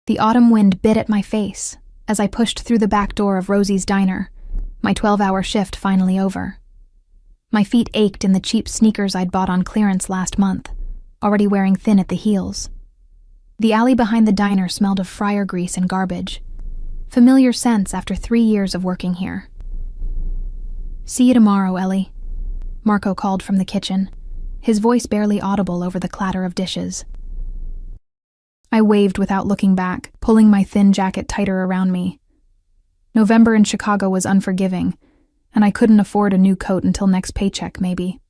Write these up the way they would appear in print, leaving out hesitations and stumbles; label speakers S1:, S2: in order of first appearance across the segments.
S1: The autumn wind bit at my face as I pushed through the back door of Rosie's diner, my 12-hour shift finally over. My feet ached in the cheap sneakers I'd bought on clearance last month, already wearing thin at the heels. The alley behind the diner smelled of fryer grease and garbage. Familiar scents after 3 years of working here. "See you tomorrow, Ellie," Marco called from the kitchen, his voice barely audible over the clatter of dishes. I waved without looking back, pulling my thin jacket tighter around me. November in Chicago was unforgiving, and I couldn't afford a new coat until next paycheck, maybe.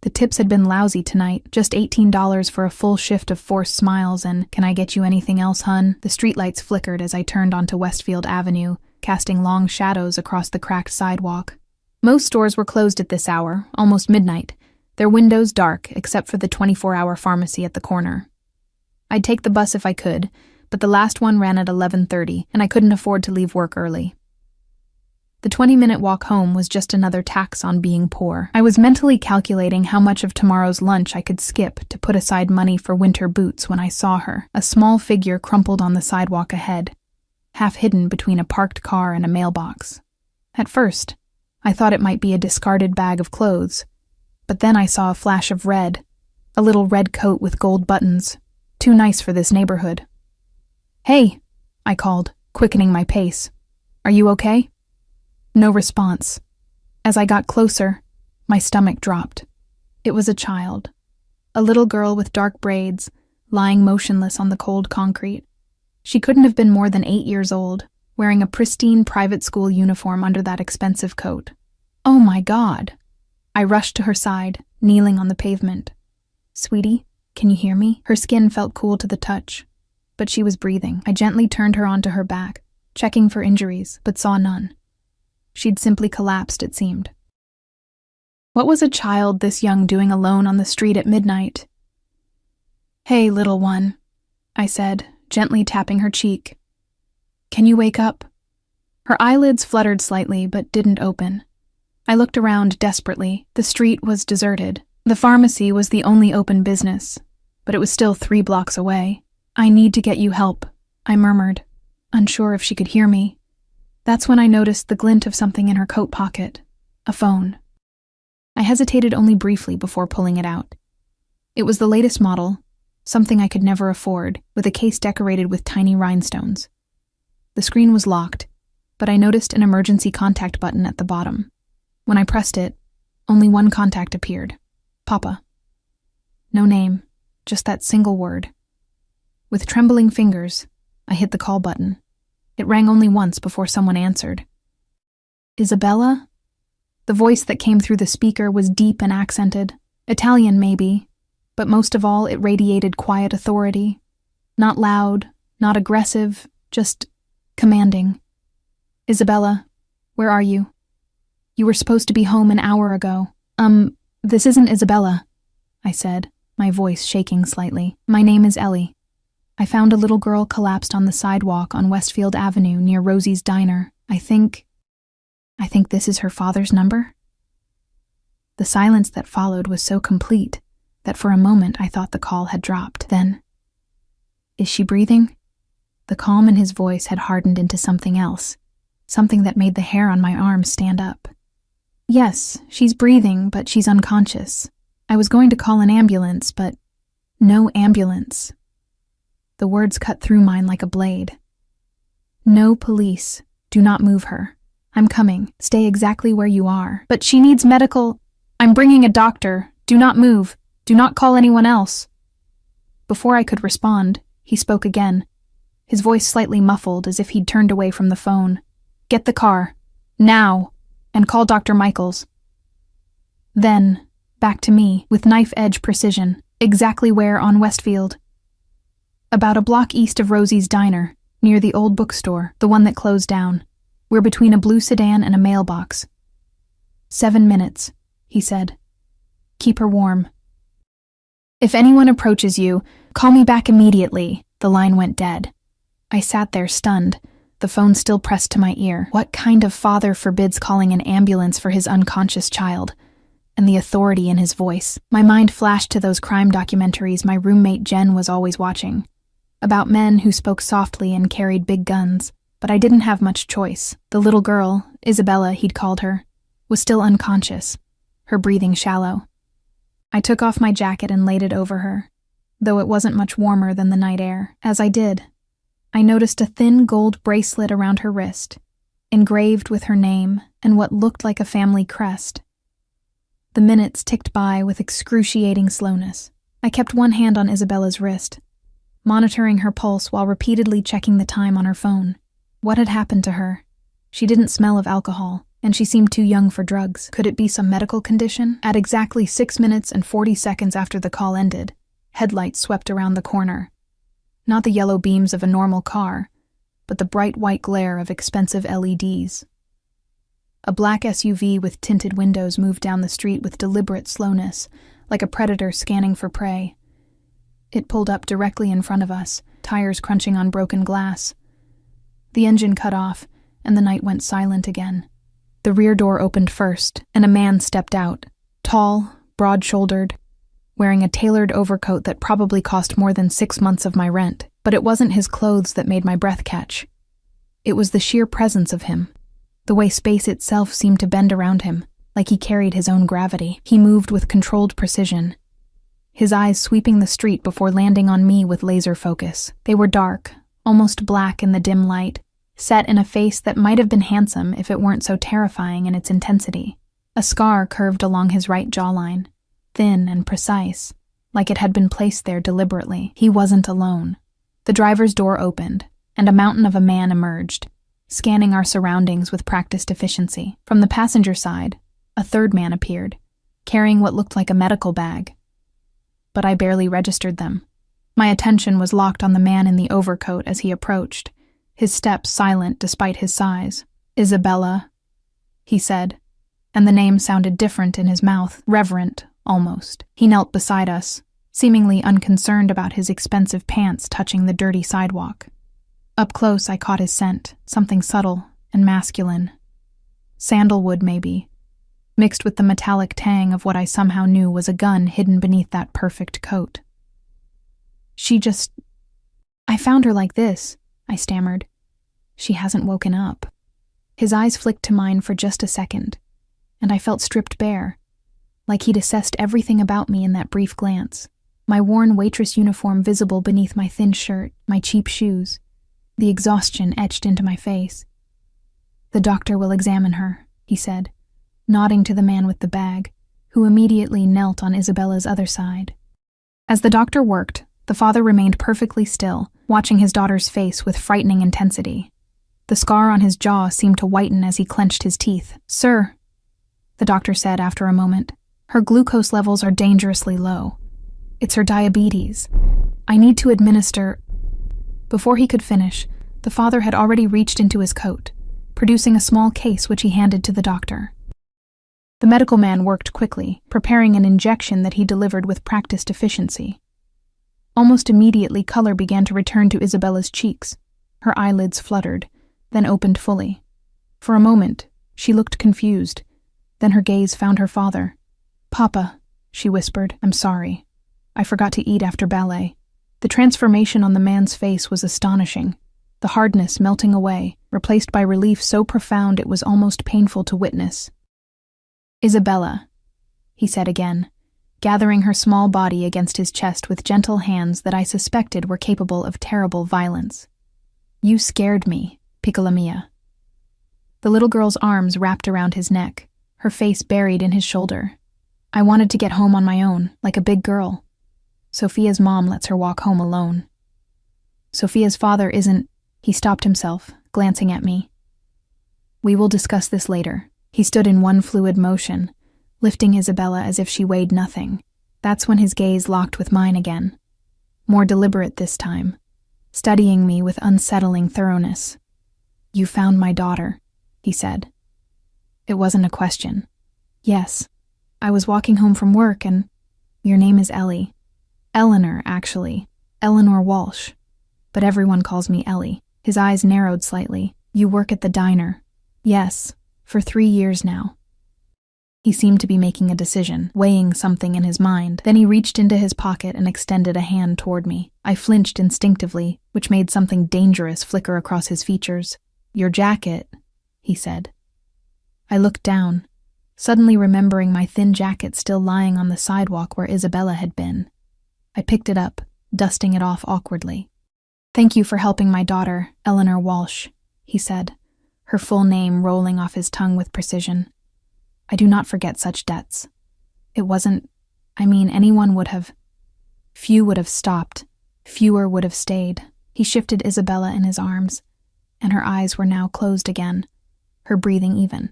S1: The tips had been lousy tonight, just $18 for a full shift of forced smiles and "Can I get you anything else, hun?" The streetlights flickered as I turned onto Westfield Avenue, casting long shadows across the cracked sidewalk. Most stores were closed at this hour, almost midnight, their windows dark except for the 24-hour pharmacy at the corner. I'd take the bus if I could, but the last one ran at 11:30, and I couldn't afford to leave work early. The 20-minute walk home was just another tax on being poor. I was mentally calculating how much of tomorrow's lunch I could skip to put aside money for winter boots when I saw her, a small figure crumpled on the sidewalk ahead, half hidden between a parked car and a mailbox. At first, I thought it might be a discarded bag of clothes, but then I saw a flash of red, a little red coat with gold buttons, too nice for this neighborhood. "Hey," I called, quickening my pace. "Are you okay?" No response. As I got closer, my stomach dropped. It was a child, a little girl with dark braids, lying motionless on the cold concrete. She couldn't have been more than 8 years old, wearing a pristine private school uniform under that expensive coat. "Oh my God!" I rushed to her side, kneeling on the pavement. "Sweetie, can you hear me?" Her skin felt cool to the touch, but she was breathing. I gently turned her onto her back, checking for injuries, but saw none. She'd simply collapsed, it seemed. What was a child this young doing alone on the street at midnight? "Hey, little one," I said, gently tapping her cheek. "Can you wake up?" Her eyelids fluttered slightly, but didn't open. I looked around desperately. The street was deserted. The pharmacy was the only open business, but it was still 3 blocks away. "I need to get you help," I murmured, unsure if she could hear me. That's when I noticed the glint of something in her coat pocket, a phone. I hesitated only briefly before pulling it out. It was the latest model, something I could never afford, with a case decorated with tiny rhinestones. The screen was locked, but I noticed an emergency contact button at the bottom. When I pressed it, only one contact appeared: Papa. No name, just that single word. With trembling fingers, I hit the call button. It rang only once before someone answered. "Isabella?" The voice that came through the speaker was deep and accented. Italian, maybe, but most of all, it radiated quiet authority. Not loud, not aggressive, just commanding. "Isabella, where are you? You were supposed to be home an hour ago." This isn't Isabella," I said, my voice shaking slightly. "My name is Ellie. I found a little girl collapsed on the sidewalk on Westfield Avenue near Rosie's diner. I think this is her father's number?" The silence that followed was so complete that for a moment I thought the call had dropped. Then, "Is she breathing?" The calm in his voice had hardened into something else, something that made the hair on my arm stand up. "Yes, she's breathing, but she's unconscious. I was going to call an ambulance, but no ambulance." The words cut through mine like a blade. "No police. Do not move her. I'm coming. Stay exactly where you are." "But she needs medical—" "I'm bringing a doctor. Do not move. Do not call anyone else." Before I could respond, he spoke again, his voice slightly muffled as if he'd turned away from the phone. "Get the car. Now. And call Dr. Michaels." Then, back to me, with knife-edge precision, exactly where on Westfield? About a block east of Rosie's diner, near the old bookstore, the one that closed down. We're between a blue sedan and a mailbox. 7 minutes, he said. "Keep her warm. If anyone approaches you, call me back immediately." The line went dead. I sat there stunned, the phone still pressed to my ear. What kind of father forbids calling an ambulance for his unconscious child? And the authority in his voice. My mind flashed to those crime documentaries my roommate Jen was always watching. about men who spoke softly and carried big guns. But I didn't have much choice. The little girl, Isabella he'd called her, was still unconscious, her breathing shallow. I took off my jacket and laid it over her, though it wasn't much warmer than the night air. As I did, I noticed a thin gold bracelet around her wrist, engraved with her name and what looked like a family crest. The minutes ticked by with excruciating slowness. I kept one hand on Isabella's wrist, monitoring her pulse while repeatedly checking the time on her phone. What had happened to her? She didn't smell of alcohol, and she seemed too young for drugs. Could it be some medical condition? At exactly 6 minutes and 40 seconds after the call ended, headlights swept around the corner. Not the yellow beams of a normal car, but the bright white glare of expensive LEDs. A black SUV with tinted windows moved down the street with deliberate slowness, like a predator scanning for prey. It pulled up directly in front of us, tires crunching on broken glass. The engine cut off, and the night went silent again. The rear door opened first, and a man stepped out, tall, broad-shouldered, wearing a tailored overcoat that probably cost more than 6 months of my rent. But it wasn't his clothes that made my breath catch. It was the sheer presence of him, the way space itself seemed to bend around him, like he carried his own gravity. He moved with controlled precision, his eyes sweeping the street before landing on me with laser focus. They were dark, almost black in the dim light, set in a face that might have been handsome if it weren't so terrifying in its intensity. A scar curved along his right jawline, thin and precise, like it had been placed there deliberately. He wasn't alone. The driver's door opened, and a mountain of a man emerged, scanning our surroundings with practiced efficiency. From the passenger side, a third man appeared, carrying what looked like a medical bag. But I barely registered them. My attention was locked on the man in the overcoat as he approached, his steps silent despite his size. "Isabella," he said, and the name sounded different in his mouth, reverent, almost. He knelt beside us, seemingly unconcerned about his expensive pants touching the dirty sidewalk. Up close, I caught his scent, something subtle and masculine. Sandalwood, maybe, mixed with the metallic tang of what I somehow knew was a gun hidden beneath that perfect coat. I found her like this," I stammered. "She hasn't woken up." His eyes flicked to mine for just a second, and I felt stripped bare, like he'd assessed everything about me in that brief glance. My worn waitress uniform visible beneath my thin shirt, my cheap shoes, the exhaustion etched into my face. "The doctor will examine her," he said, nodding to the man with the bag, who immediately knelt on Isabella's other side. As the doctor worked, the father remained perfectly still, watching his daughter's face with frightening intensity. The scar on his jaw seemed to whiten as he clenched his teeth. "Sir," the doctor said after a moment, "her glucose levels are dangerously low. It's her diabetes. I need to administer—" Before he could finish, the father had already reached into his coat, producing a small case which he handed to the doctor. The medical man worked quickly, preparing an injection that he delivered with practiced efficiency. Almost immediately, color began to return to Isabella's cheeks. Her eyelids fluttered, then opened fully. For a moment, she looked confused. Then her gaze found her father. "Papa," she whispered, "I'm sorry. I forgot to eat after ballet." The transformation on the man's face was astonishing, the hardness melting away, replaced by relief so profound it was almost painful to witness. "Isabella," he said again, gathering her small body against his chest with gentle hands that I suspected were capable of terrible violence. "You scared me, piccola mia." The little girl's arms wrapped around his neck, her face buried in his shoulder. "I wanted to get home on my own, like a big girl. Sophia's mom lets her walk home alone. Sophia's father isn't—" He stopped himself, glancing at me. "We will discuss this later." He stood in one fluid motion, lifting Isabella as if she weighed nothing. That's when his gaze locked with mine again. More deliberate this time, studying me with unsettling thoroughness. "You found my daughter," he said. It wasn't a question. "Yes. I was walking home from work and—" "Your name is Ellie." "Eleanor, actually. Eleanor Walsh. But everyone calls me Ellie." His eyes narrowed slightly. "You work at the diner." "Yes, for 3 years now." He seemed to be making a decision, weighing something in his mind. Then he reached into his pocket and extended a hand toward me. I flinched instinctively, which made something dangerous flicker across his features. "Your jacket," he said. I looked down, suddenly remembering my thin jacket still lying on the sidewalk where Isabella had been. I picked it up, dusting it off awkwardly. "Thank you for helping my daughter, Eleanor Walsh," he said, her full name rolling off his tongue with precision. "I do not forget such debts. It wasn't, anyone would have. Few would have stopped. Fewer would have stayed." He shifted Isabella in his arms, and her eyes were now closed again, her breathing even.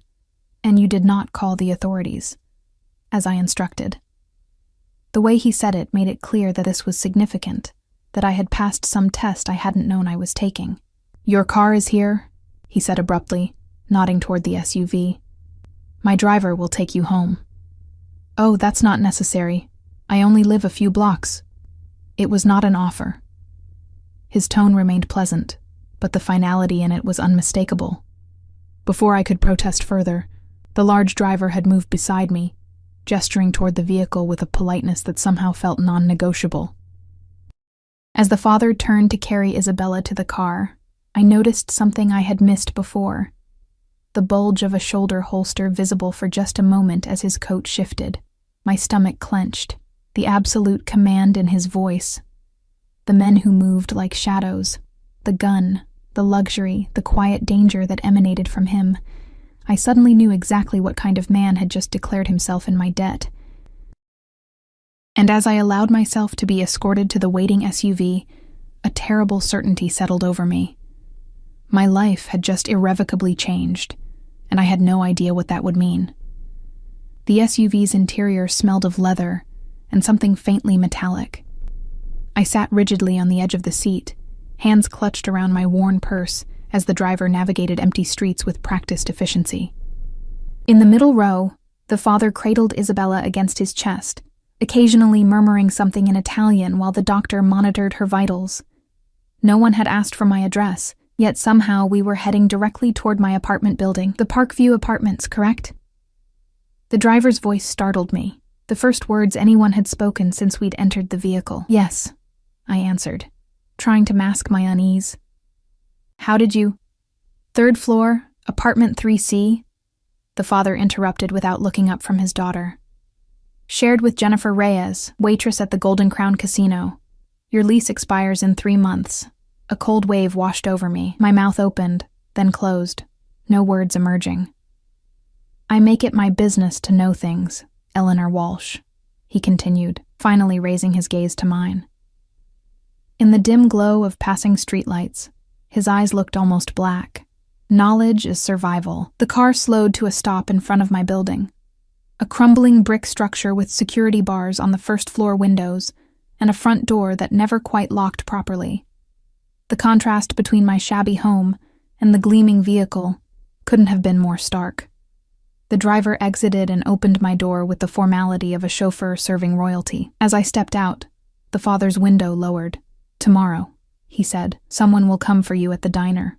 S1: "And you did not call the authorities, as I instructed." The way he said it made it clear that this was significant, that I had passed some test I hadn't known I was taking. "Your car is here," he said abruptly, nodding toward the SUV. "My driver will take you home." "Oh, that's not necessary. I only live a few blocks." It was not an offer. His tone remained pleasant, but the finality in it was unmistakable. Before I could protest further, the large driver had moved beside me, gesturing toward the vehicle with a politeness that somehow felt non-negotiable. As the father turned to carry Isabella to the car, I noticed something I had missed before. The bulge of a shoulder holster visible for just a moment as his coat shifted. My stomach clenched, the absolute command in his voice. The men who moved like shadows, the gun, the luxury, the quiet danger that emanated from him. I suddenly knew exactly what kind of man had just declared himself in my debt. And as I allowed myself to be escorted to the waiting SUV, a terrible certainty settled over me. My life had just irrevocably changed, and I had no idea what that would mean. The SUV's interior smelled of leather and something faintly metallic. I sat rigidly on the edge of the seat, hands clutched around my worn purse as the driver navigated empty streets with practiced efficiency. In the middle row, the father cradled Isabella against his chest, occasionally murmuring something in Italian while the doctor monitored her vitals. No one had asked for my address, yet somehow we were heading directly toward my apartment building, the Parkview Apartments, correct? The driver's voice startled me, the first words anyone had spoken since we'd entered the vehicle. "Yes," I answered, trying to mask my unease. "How did you—" "Third floor, apartment 3C, the father interrupted without looking up from his daughter. "Shared with Jennifer Reyes, waitress at the Golden Crown Casino. Your lease expires in 3 months. A cold wave washed over me. My mouth opened, then closed, no words emerging. "I make it my business to know things, Eleanor Walsh," he continued, finally raising his gaze to mine. In the dim glow of passing streetlights, his eyes looked almost black. Knowledge is survival. The car slowed to a stop in front of my building. A crumbling brick structure with security bars on the first-floor windows and a front door that never quite locked properly. The contrast between my shabby home and the gleaming vehicle couldn't have been more stark. The driver exited and opened my door with the formality of a chauffeur serving royalty. As I stepped out, the father's window lowered. "Tomorrow," he said, "someone will come for you at the diner.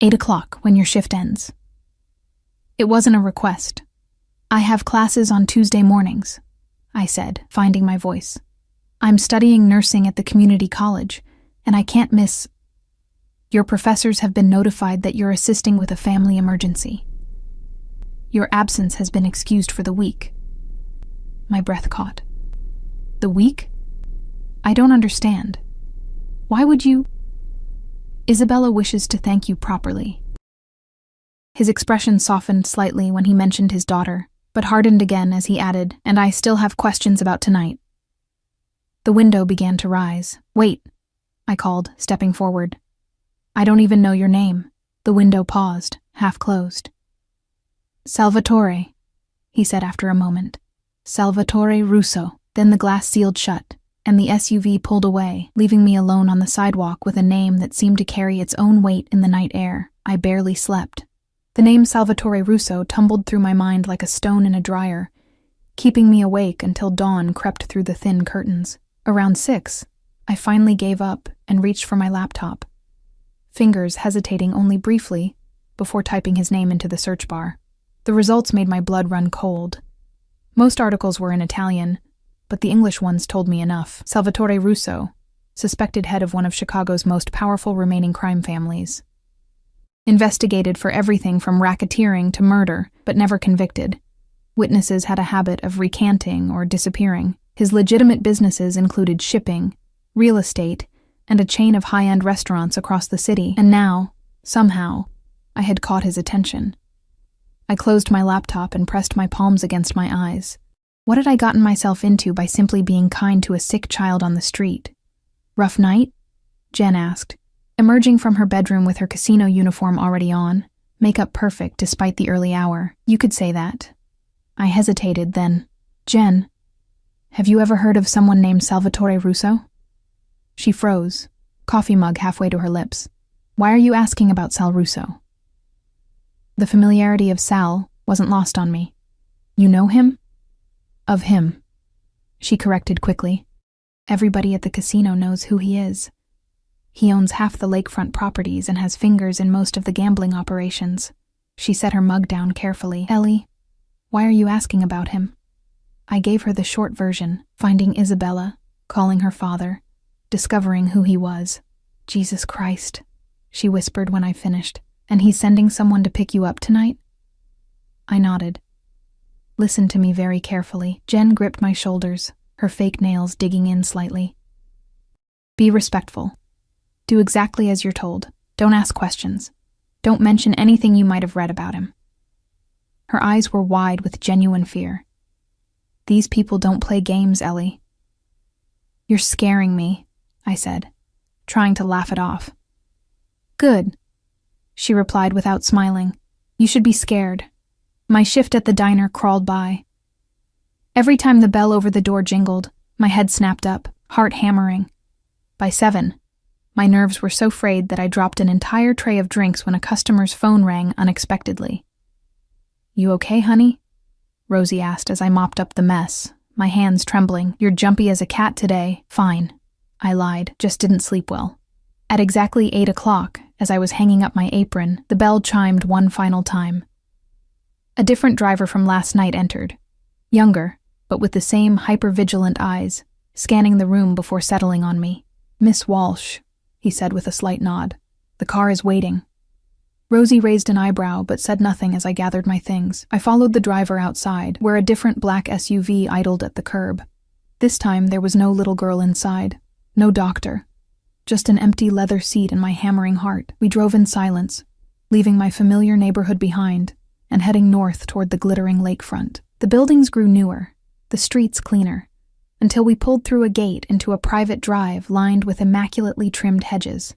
S1: 8 o'clock when your shift ends." It wasn't a request. "I have classes on Tuesday mornings," I said, finding my voice. "I'm studying nursing at the community college, and I can't miss—" "Your professors have been notified that you're assisting with a family emergency. Your absence has been excused for the week." My breath caught. "The week? I don't understand. Why would you—" "Isabella wishes to thank you properly." His expression softened slightly when he mentioned his daughter, but hardened again as he added, "And I still have questions about tonight." The window began to rise. "Wait," I called, stepping forward. "I don't even know your name." The window paused, half closed. "Salvatore," he said after a moment. "Salvatore Russo." Then the glass sealed shut, and the SUV pulled away, leaving me alone on the sidewalk with a name that seemed to carry its own weight in the night air. I barely slept. The name Salvatore Russo tumbled through my mind like a stone in a dryer, keeping me awake until dawn crept through the thin curtains. Around 6, I finally gave up and reached for my laptop, fingers hesitating only briefly before typing his name into the search bar. The results made my blood run cold. Most articles were in Italian, but the English ones told me enough. Salvatore Russo, suspected head of one of Chicago's most powerful remaining crime families. Investigated for everything from racketeering to murder, but never convicted. Witnesses had a habit of recanting or disappearing. His legitimate businesses included shipping, real estate, and a chain of high-end restaurants across the city. And now, somehow, I had caught his attention. I closed my laptop and pressed my palms against my eyes. What had I gotten myself into by simply being kind to a sick child on the street? Rough night? Jen asked, emerging from her bedroom with her casino uniform already on, makeup perfect despite the early hour. You could say that. I hesitated then. Jen, have you ever heard of someone named Salvatore Russo? She froze, coffee mug halfway to her lips. Why are you asking about Sal Russo? The familiarity of Sal wasn't lost on me. You know him? Of him, she corrected quickly. Everybody at the casino knows who he is. He owns half the lakefront properties and has fingers in most of the gambling operations. She set her mug down carefully. Ellie, why are you asking about him? I gave her the short version, finding Isabella, calling her father, discovering who he was. Jesus Christ, she whispered when I finished. And he's sending someone to pick you up tonight? I nodded. Listen to me very carefully. Jen gripped my shoulders, her fake nails digging in slightly. Be respectful. Do exactly as you're told. Don't ask questions. Don't mention anything you might have read about him. Her eyes were wide with genuine fear. These people don't play games, Ellie. You're scaring me, I said, trying to laugh it off. Good, she replied without smiling. You should be scared. My shift at the diner crawled by. Every time the bell over the door jingled, my head snapped up, heart hammering. By 7, my nerves were so frayed that I dropped an entire tray of drinks when a customer's phone rang unexpectedly. You okay, honey? Rosie asked as I mopped up the mess, my hands trembling. You're jumpy as a cat today. Fine, I lied, just didn't sleep well. At exactly 8 o'clock, as I was hanging up my apron, the bell chimed one final time. A different driver from last night entered. Younger, but with the same hyper-vigilant eyes, scanning the room before settling on me. Miss Walsh, he said with a slight nod. The car is waiting. Rosie raised an eyebrow but said nothing as I gathered my things. I followed the driver outside, where a different black SUV idled at the curb. This time there was no little girl inside, no doctor. Just an empty leather seat and my hammering heart. We drove in silence, leaving my familiar neighborhood behind and heading north toward the glittering lakefront. The buildings grew newer, the streets cleaner, until we pulled through a gate into a private drive lined with immaculately trimmed hedges.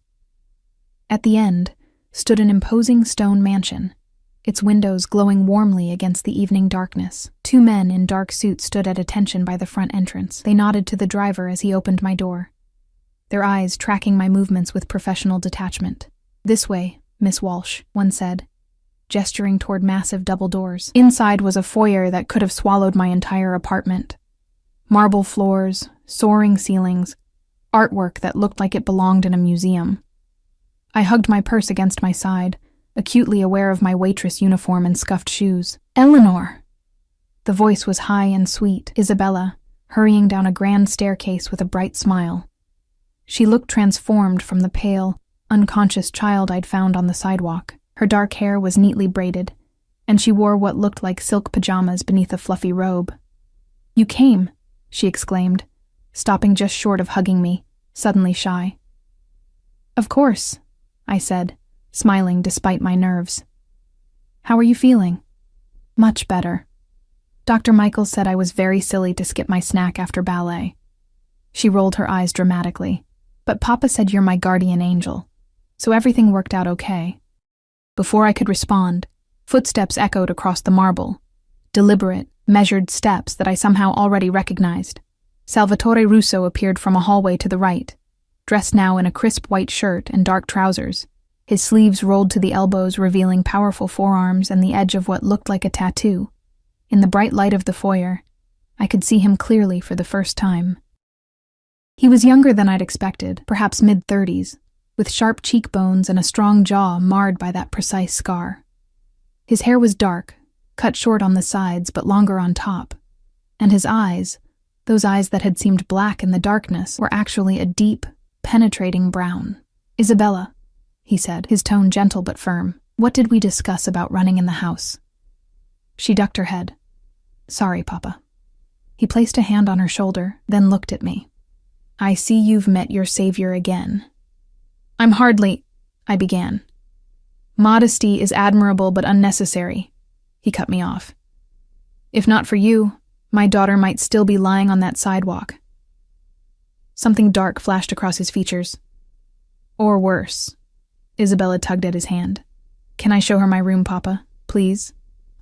S1: At the end stood an imposing stone mansion, its windows glowing warmly against the evening darkness. 2 men in dark suits stood at attention by the front entrance. They nodded to the driver as he opened my door, their eyes tracking my movements with professional detachment. This way, Miss Walsh, one said, gesturing toward massive double doors. Inside was a foyer that could have swallowed my entire apartment. Marble floors, soaring ceilings, artwork that looked like it belonged in a museum. I hugged my purse against my side, acutely aware of my waitress uniform and scuffed shoes. Eleanor! The voice was high and sweet. Isabella, hurrying down a grand staircase with a bright smile. She looked transformed from the pale, unconscious child I'd found on the sidewalk. Her dark hair was neatly braided, and she wore what looked like silk pajamas beneath a fluffy robe. You came, she exclaimed, stopping just short of hugging me, suddenly shy. Of course, I said, smiling despite my nerves. How are you feeling? Much better. Dr. Michaels said I was very silly to skip my snack after ballet. She rolled her eyes dramatically. But Papa said you're my guardian angel, so everything worked out okay. Before I could respond, footsteps echoed across the marble, deliberate, measured steps that I somehow already recognized. Salvatore Russo appeared from a hallway to the right, dressed now in a crisp white shirt and dark trousers, his sleeves rolled to the elbows revealing powerful forearms and the edge of what looked like a tattoo. In the bright light of the foyer, I could see him clearly for the first time. He was younger than I'd expected, perhaps mid-30s, with sharp cheekbones and a strong jaw marred by that precise scar. His hair was dark, cut short on the sides but longer on top. And his eyes, those eyes that had seemed black in the darkness, were actually a deep, penetrating brown. "Isabella," he said, his tone gentle but firm, "what did we discuss about running in the house?" She ducked her head. "Sorry, Papa." He placed a hand on her shoulder, then looked at me. "I see you've met your savior again." "I'm hardly," I began. "Modesty is admirable but unnecessary," he cut me off. "If not for you, my daughter might still be lying on that sidewalk." Something dark flashed across his features. "Or worse." Isabella tugged at his hand. "Can I show her my room, Papa? Please?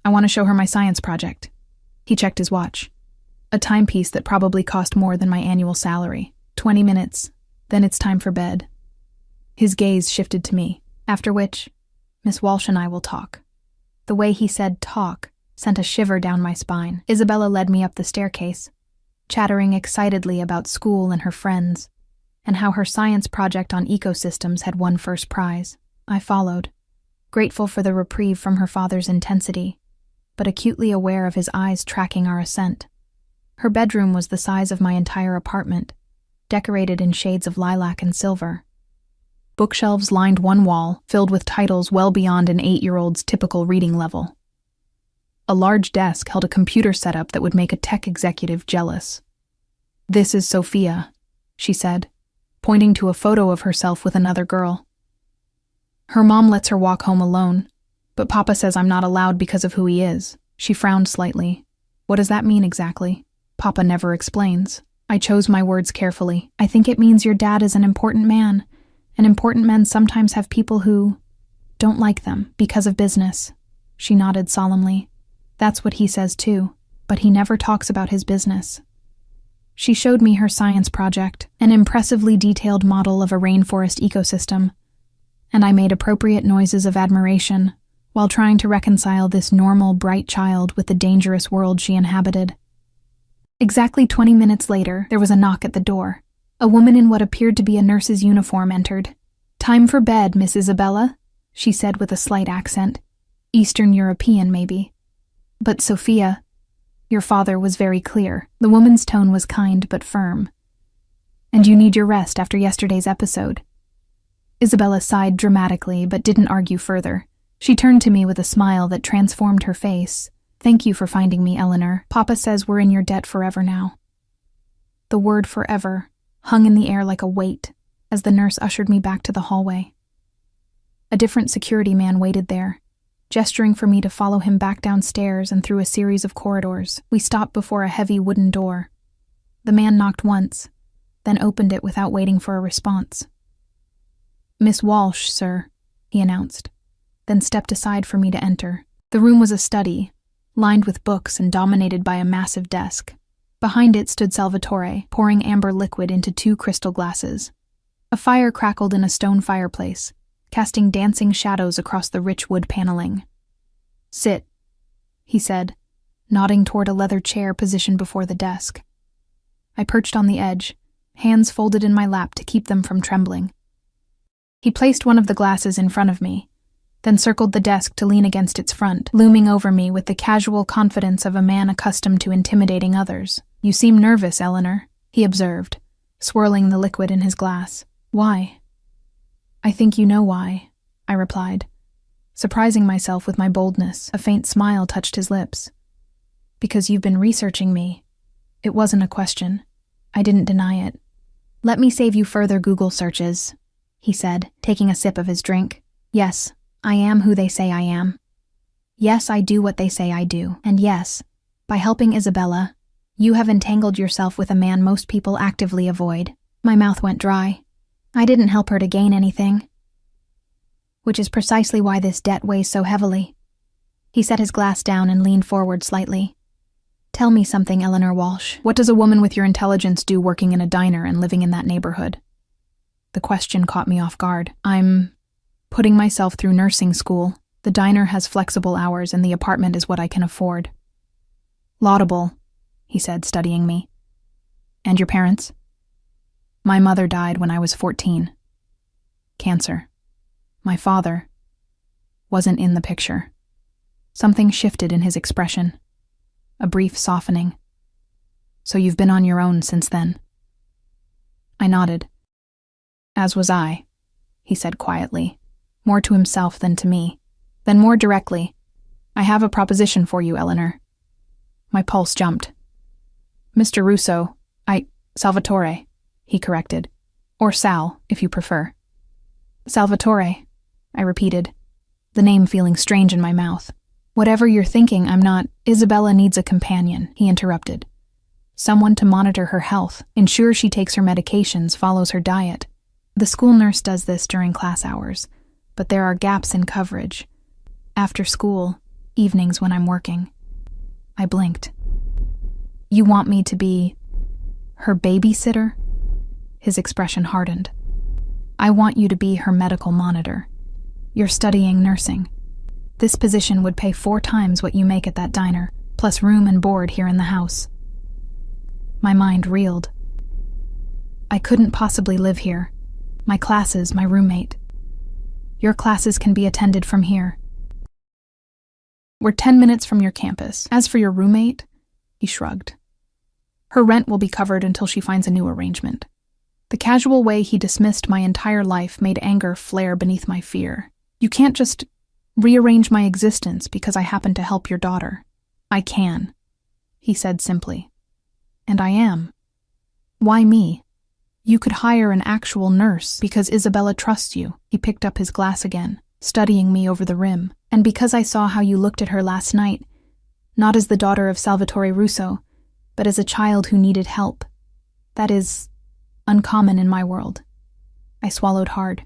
S1: I want to show her my science project." He checked his watch. A timepiece that probably cost more than my annual salary. 20 minutes, then it's time for bed. His gaze shifted to me, after which, "Miss Walsh and I will talk." The way he said talk sent a shiver down my spine. Isabella led me up the staircase, chattering excitedly about school and her friends, and how her science project on ecosystems had won first prize. I followed, grateful for the reprieve from her father's intensity, but acutely aware of his eyes tracking our ascent. Her bedroom was the size of my entire apartment, decorated in shades of lilac and silver. Bookshelves lined one wall, filled with titles well beyond an 8-year-old's typical reading level. A large desk held a computer setup that would make a tech executive jealous. "This is Sophia," she said, pointing to a photo of herself with another girl. "Her mom lets her walk home alone, but Papa says I'm not allowed because of who he is." She frowned slightly. "What does that mean exactly?" "Papa never explains." I chose my words carefully. "I think it means your dad is an important man, and important men sometimes have people who don't like them because of business." She nodded solemnly. "That's what he says too, but he never talks about his business." She showed me her science project, an impressively detailed model of a rainforest ecosystem, and I made appropriate noises of admiration while trying to reconcile this normal, bright child with the dangerous world she inhabited. Exactly 20 minutes later, there was a knock at the door. A woman in what appeared to be a nurse's uniform entered. "Time for bed, Miss Isabella," she said with a slight accent. Eastern European, maybe. "But Sophia," your father was very clear. The woman's tone was kind but firm. "And you need your rest after yesterday's episode." Isabella sighed dramatically but didn't argue further. She turned to me with a smile that transformed her face. "Thank you for finding me, Eleanor. Papa says we're in your debt forever now." The word forever hung in the air like a weight as the nurse ushered me back to the hallway. A different security man waited there, gesturing for me to follow him back downstairs and through a series of corridors. We stopped before a heavy wooden door. The man knocked once, then opened it without waiting for a response. "Miss Walsh, sir," he announced, then stepped aside for me to enter. The room was a study, lined with books and dominated by a massive desk. Behind it stood Salvatore, pouring amber liquid into 2 crystal glasses. A fire crackled in a stone fireplace, casting dancing shadows across the rich wood paneling. "Sit," he said, nodding toward a leather chair positioned before the desk. I perched on the edge, hands folded in my lap to keep them from trembling. He placed one of the glasses in front of me, then circled the desk to lean against its front, looming over me with the casual confidence of a man accustomed to intimidating others. "You seem nervous, Eleanor," he observed, swirling the liquid in his glass. "Why?" "I think you know why," I replied, surprising myself with my boldness. A faint smile touched his lips. "Because you've been researching me." It wasn't a question. I didn't deny it. "Let me save you further Google searches," he said, taking a sip of his drink. "Yes, I am who they say I am. Yes, I do what they say I do. And yes, by helping Isabella, you have entangled yourself with a man most people actively avoid." My mouth went dry. I didn't help her to gain anything. "Which is precisely why this debt weighs so heavily." He set his glass down and leaned forward slightly. "Tell me something, Eleanor Walsh. What does a woman with your intelligence do working in a diner and living in that neighborhood?" The question caught me off guard. "I'm putting myself through nursing school. The diner has flexible hours and the apartment is what I can afford." "Laudable," he said, studying me. "And your parents?" "My mother died when I was 14. Cancer. My father wasn't in the picture." Something shifted in his expression. A brief softening. So you've been on your own since then? I nodded. As was I, he said quietly, more to himself than to me. Then more directly, I have a proposition for you, Eleanor. My pulse jumped. Mr. Russo, Salvatore, he corrected. Or Sal, if you prefer. Salvatore, I repeated, the name feeling strange in my mouth. Whatever you're thinking, I'm not. Isabella needs a companion, he interrupted. Someone to monitor her health, ensure she takes her medications, follows her diet. The school nurse does this during class hours, but there are gaps in coverage. After school, evenings when I'm working. I blinked. You want me to be her babysitter? His expression hardened. I want you to be her medical monitor. You're studying nursing. This position would pay 4 times what you make at that diner, plus room and board here in the house. My mind reeled. I couldn't possibly live here. My classes, my roommate. Your classes can be attended from here. We're 10 minutes from your campus. As for your roommate, he shrugged. Her rent will be covered until she finds a new arrangement. The casual way he dismissed my entire life made anger flare beneath my fear. You can't just rearrange my existence because I happen to help your daughter. I can, he said simply. And I am. Why me? You could hire an actual nurse because Isabella trusts you. He picked up his glass again, studying me over the rim. And because I saw how you looked at her last night, not as the daughter of Salvatore Russo, but as a child who needed help. That is uncommon in my world. I swallowed hard.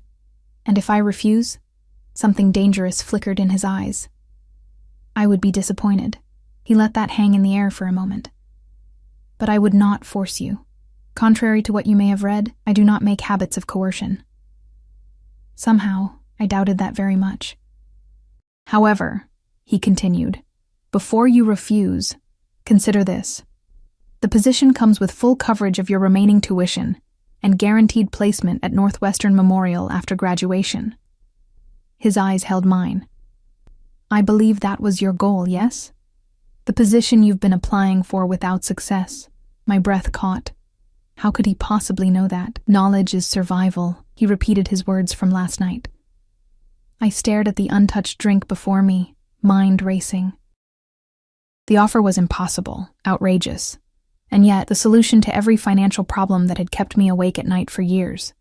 S1: And if I refuse, something dangerous flickered in his eyes. I would be disappointed. He let that hang in the air for a moment. But I would not force you. Contrary to what you may have read, I do not make habits of coercion. Somehow, I doubted that very much. However, he continued, before you refuse, consider this. The position comes with full coverage of your remaining tuition and guaranteed placement at Northwestern Memorial after graduation. His eyes held mine. I believe that was your goal, yes? The position you've been applying for without success. My breath caught. How could he possibly know that? Knowledge is survival, he repeated his words from last night. I stared at the untouched drink before me, mind racing. The offer was impossible, outrageous, and yet the solution to every financial problem that had kept me awake at night for years.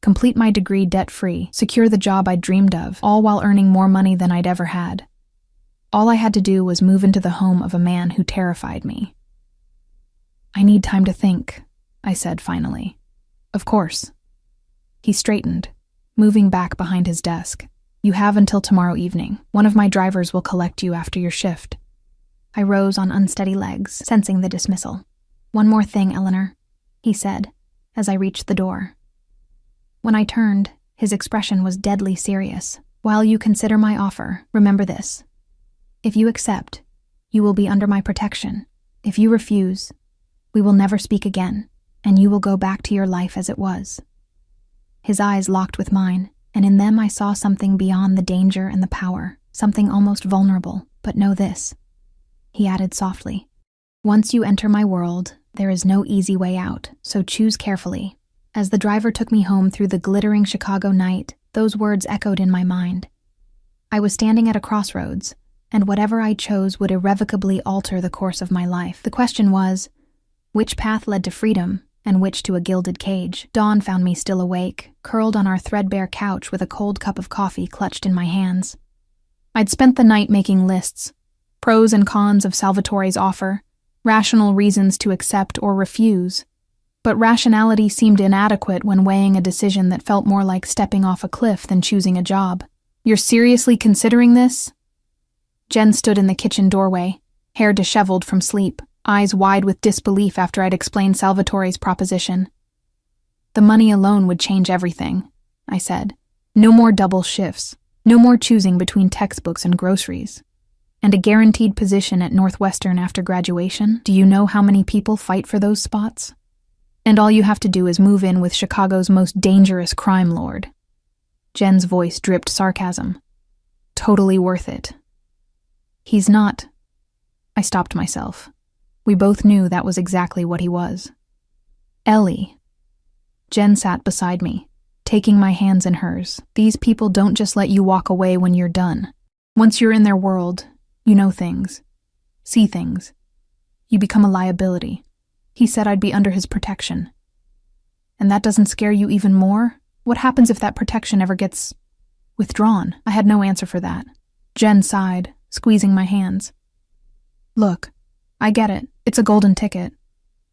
S1: Complete my degree debt-free, secure the job I'd dreamed of, all while earning more money than I'd ever had. All I had to do was move into the home of a man who terrified me. I need time to think, I said finally. Of course. He straightened, moving back behind his desk. You have until tomorrow evening. One of my drivers will collect you after your shift. I rose on unsteady legs, sensing the dismissal. One more thing, Eleanor, he said, as I reached the door. When I turned, his expression was deadly serious. While you consider my offer, remember this. If you accept, you will be under my protection. If you refuse, we will never speak again, and you will go back to your life as it was. His eyes locked with mine, and in them I saw something beyond the danger and the power, something almost vulnerable. But know this, he added softly. Once you enter my world, there is no easy way out, so choose carefully. As the driver took me home through the glittering Chicago night, those words echoed in my mind. I was standing at a crossroads, and whatever I chose would irrevocably alter the course of my life. The question was, which path led to freedom, and which to a gilded cage? Dawn found me still awake, curled on our threadbare couch with a cold cup of coffee clutched in my hands. I'd spent the night making lists, pros and cons of Salvatore's offer, rational reasons to accept or refuse. But rationality seemed inadequate when weighing a decision that felt more like stepping off a cliff than choosing a job. You're seriously considering this? Jen stood in the kitchen doorway, hair disheveled from sleep, eyes wide with disbelief after I'd explained Salvatore's proposition. The money alone would change everything, I said. No more double shifts, no more choosing between textbooks and groceries. And a guaranteed position at Northwestern after graduation? Do you know how many people fight for those spots? And all you have to do is move in with Chicago's most dangerous crime lord. Jen's voice dripped sarcasm. Totally worth it. He's not. I stopped myself. We both knew that was exactly what he was. Ellie. Jen sat beside me, taking my hands in hers. These people don't just let you walk away when you're done. Once you're in their world, you know things, see things. You become a liability. He said I'd be under his protection. And that doesn't scare you even more? What happens if that protection ever gets withdrawn? I had no answer for that. Jen sighed, squeezing my hands. Look, I get it. It's a golden ticket.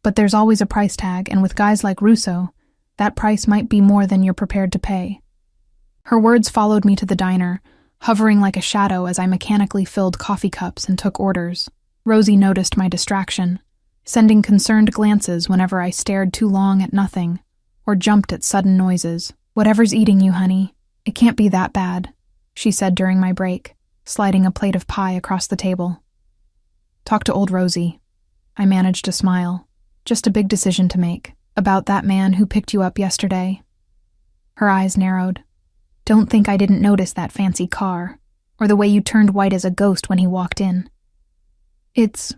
S1: But there's always a price tag, and with guys like Russo, that price might be more than you're prepared to pay. Her words followed me to the diner, hovering like a shadow as I mechanically filled coffee cups and took orders. Rosie noticed my distraction, sending concerned glances whenever I stared too long at nothing or jumped at sudden noises. "Whatever's eating you, honey, it can't be that bad," she said during my break, sliding a plate of pie across the table. "Talk to old Rosie." I managed to smile. "Just a big decision to make. About that man who picked you up yesterday." Her eyes narrowed. "Don't think I didn't notice that fancy car, or the way you turned white as a ghost when he walked in." "It's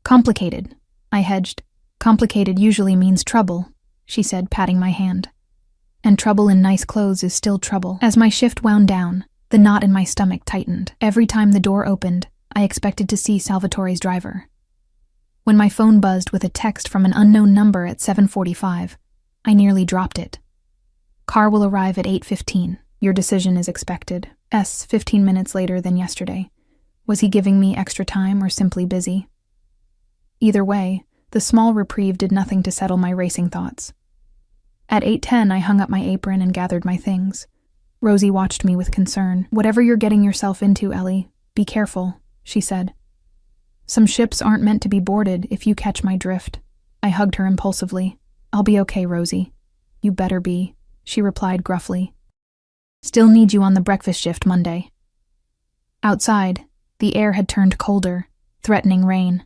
S1: complicated," I hedged. "Complicated usually means trouble," she said, patting my hand. "And trouble in nice clothes is still trouble." As my shift wound down, the knot in my stomach tightened. Every time the door opened, I expected to see Salvatore's driver. When my phone buzzed with a text from an unknown number at 7:45, I nearly dropped it. "Car will arrive at 8:15. Your decision is expected. 15 minutes later than yesterday." Was he giving me extra time or simply busy? Either way, the small reprieve did nothing to settle my racing thoughts. At 8:10, I hung up my apron and gathered my things. Rosie watched me with concern. "Whatever you're getting yourself into, Ellie, be careful," she said. "Some ships aren't meant to be boarded, if you catch my drift." I hugged her impulsively. "I'll be okay, Rosie." "You better be," she replied gruffly. "Still need you on the breakfast shift Monday." Outside, the air had turned colder, threatening rain.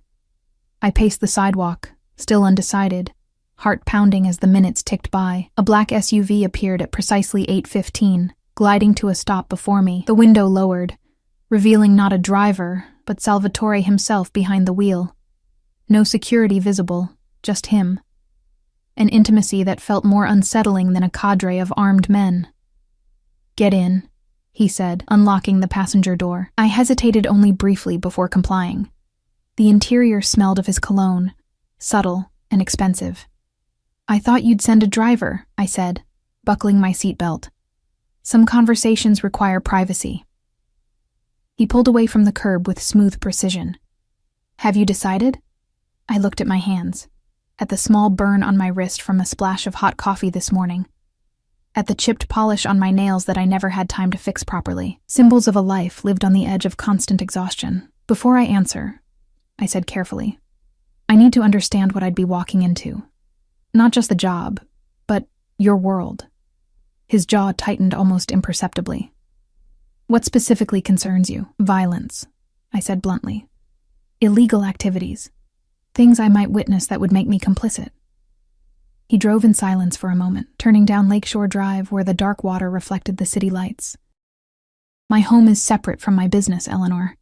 S1: I paced the sidewalk, still undecided, heart pounding as the minutes ticked by. A black SUV appeared at precisely 8:15, gliding to a stop before me. The window lowered, revealing not a driver, but Salvatore himself behind the wheel. No security visible, just him. An intimacy that felt more unsettling than a cadre of armed men. "Get in," he said, unlocking the passenger door. I hesitated only briefly before complying. The interior smelled of his cologne, subtle and expensive. "I thought you'd send a driver," I said, buckling my seatbelt. "Some conversations require privacy." He pulled away from the curb with smooth precision. "Have you decided?" I looked at my hands, at the small burn on my wrist from a splash of hot coffee this morning, at the chipped polish on my nails that I never had time to fix properly. Symbols of a life lived on the edge of constant exhaustion. "Before I answer," I said carefully, "I need to understand what I'd be walking into. Not just the job, but your world." His jaw tightened almost imperceptibly. "What specifically concerns you?" "Violence," I said bluntly. "Illegal activities. Things I might witness that would make me complicit." He drove in silence for a moment, turning down Lakeshore Drive where the dark water reflected the city lights. "My home is separate from my business, Eleanor.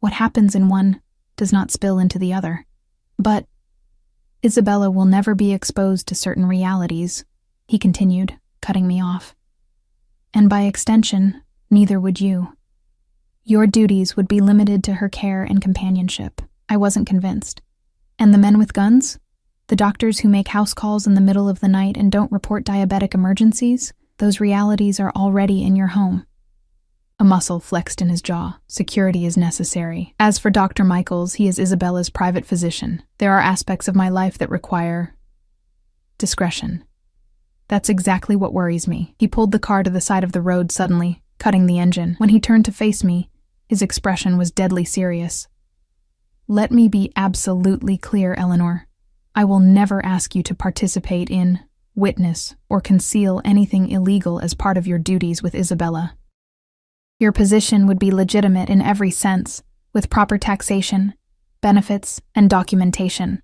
S1: What happens in one does not spill into the other. But Isabella will never be exposed to certain realities," he continued, cutting me off. "And by extension, neither would you. Your duties would be limited to her care and companionship." I wasn't convinced. "And the men with guns? The doctors who make house calls in the middle of the night and don't report diabetic emergencies? Those realities are already in your home." A muscle flexed in his jaw. "Security is necessary. As for Dr. Michaels, he is Isabella's private physician. There are aspects of my life that require discretion." "That's exactly what worries me." He pulled the car to the side of the road suddenly, cutting the engine. When he turned to face me, his expression was deadly serious. "Let me be absolutely clear, Eleanor. I will never ask you to participate in, witness, or conceal anything illegal as part of your duties with Isabella. Your position would be legitimate in every sense, with proper taxation, benefits, and documentation.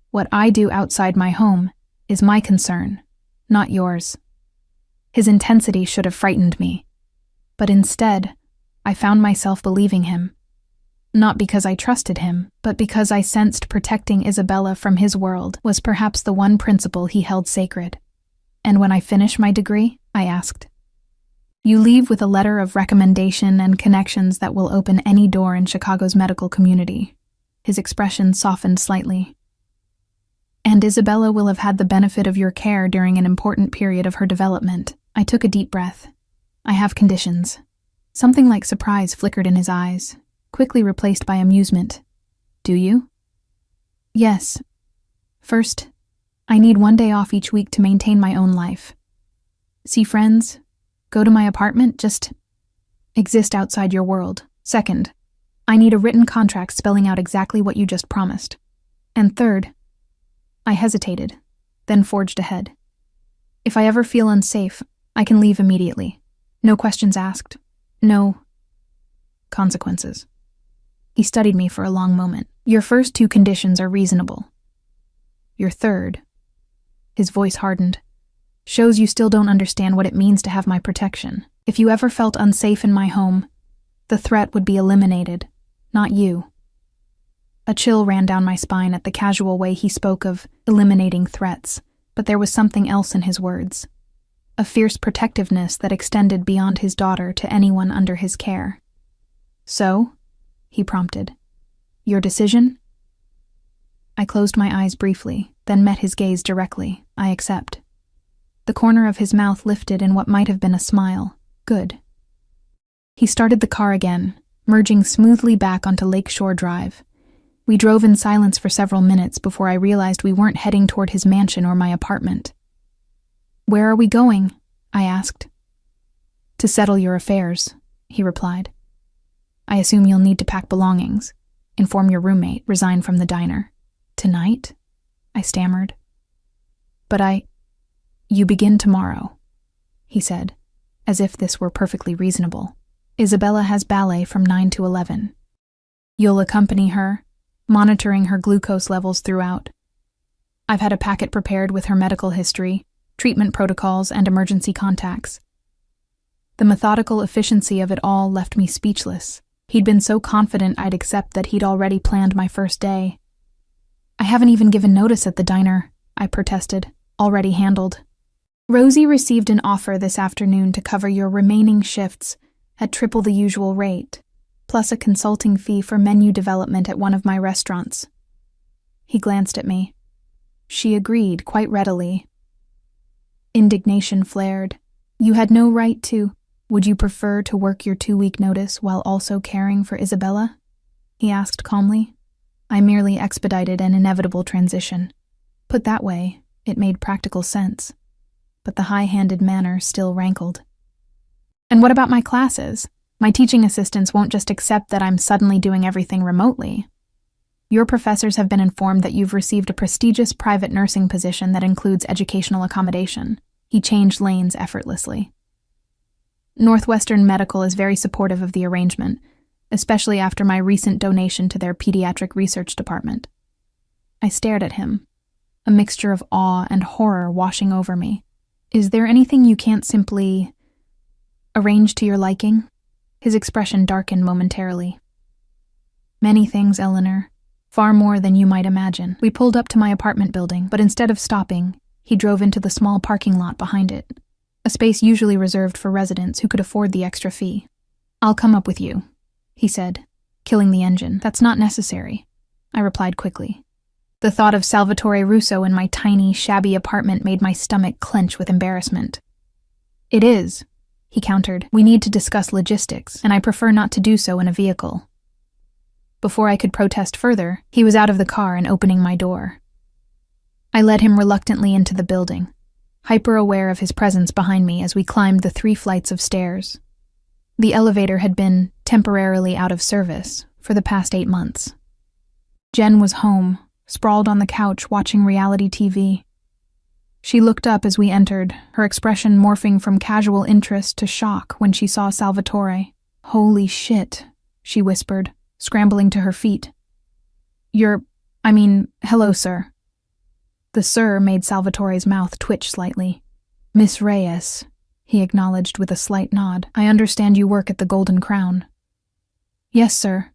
S1: What I do outside my home is my concern, not yours." His intensity should have frightened me, but instead, I found myself believing him. Not because I trusted him, but because I sensed protecting Isabella from his world was perhaps the one principle he held sacred. "And when I finish my degree?" I asked. "You leave with a letter of recommendation and connections that will open any door in Chicago's medical community." His expression softened slightly. "And Isabella will have had the benefit of your care during an important period of her development." I took a deep breath. "I have conditions." Something like surprise flickered in his eyes, quickly replaced by amusement. "Do you?" "Yes. First, I need 1 day off each week to maintain my own life. See friends, go to my apartment, just exist outside your world. Second, I need a written contract spelling out exactly what you just promised. And third," I hesitated, then forged ahead, "if I ever feel unsafe, I can leave immediately. No questions asked. No consequences." He studied me for a long moment. "Your first 2 conditions are reasonable. Your third," his voice hardened, "shows you still don't understand what it means to have my protection. If you ever felt unsafe in my home, the threat would be eliminated, not you." A chill ran down my spine at the casual way he spoke of eliminating threats, but there was something else in his words. A fierce protectiveness that extended beyond his daughter to anyone under his care. "So?" he prompted. "Your decision?" I closed my eyes briefly, then met his gaze directly. "I accept." The corner of his mouth lifted in what might have been a smile. "Good." He started the car again, merging smoothly back onto Lakeshore Drive. We drove in silence for several minutes before I realized we weren't heading toward his mansion or my apartment. "Where are we going?" I asked. "To settle your affairs," he replied. "I assume you'll need to pack belongings, inform your roommate, resign from the diner." "Tonight?" I stammered. "But you begin tomorrow," he said, as if this were perfectly reasonable. "Isabella has ballet from 9 to 11. You'll accompany her, monitoring her glucose levels throughout. I've had a packet prepared with her medical history, treatment protocols, and emergency contacts." The methodical efficiency of it all left me speechless. He'd been so confident I'd accept that he'd already planned my first day. "I haven't even given notice at the diner," I protested. "Already handled." "Rosie received an offer this afternoon to cover your remaining shifts at triple the usual rate, plus a consulting fee for menu development at one of my restaurants." He glanced at me. "She agreed quite readily." Indignation flared. "You had no right to. Would you prefer to work your 2-week notice while also caring for Isabella?" he asked calmly. I merely expedited an inevitable transition. Put that way, it made practical sense. But the high-handed manner still rankled. "And what about my classes? My teaching assistants won't just accept that I'm suddenly doing everything remotely. Your professors have been informed that you've received a prestigious private nursing position that includes educational accommodation." He changed lanes effortlessly. "Northwestern Medical is very supportive of the arrangement, especially after my recent donation to their pediatric research department." I stared at him, a mixture of awe and horror washing over me. "Is there anything you can't simply arrange to your liking?" His expression darkened momentarily. "Many things, Eleanor. Far more than you might imagine." We pulled up to my apartment building, but instead of stopping, he drove into the small parking lot behind it, a space usually reserved for residents who could afford the extra fee. "I'll come up with you," he said, killing the engine. "That's not necessary," I replied quickly. The thought of Salvatore Russo in my tiny, shabby apartment made my stomach clench with embarrassment. "It is," he countered. "We need to discuss logistics, and I prefer not to do so in a vehicle." Before I could protest further, he was out of the car and opening my door. I led him reluctantly into the building, hyper-aware of his presence behind me as we climbed the 3 flights of stairs. The elevator had been temporarily out of service for the past 8 months. Jen was home, sprawled on the couch watching reality TV. She looked up as we entered, her expression morphing from casual interest to shock when she saw Salvatore. "Holy shit," she whispered, scrambling to her feet. Hello, sir." The "sir" made Salvatore's mouth twitch slightly. "Miss Reyes," he acknowledged with a slight nod. "I understand you work at the Golden Crown." "Yes, sir."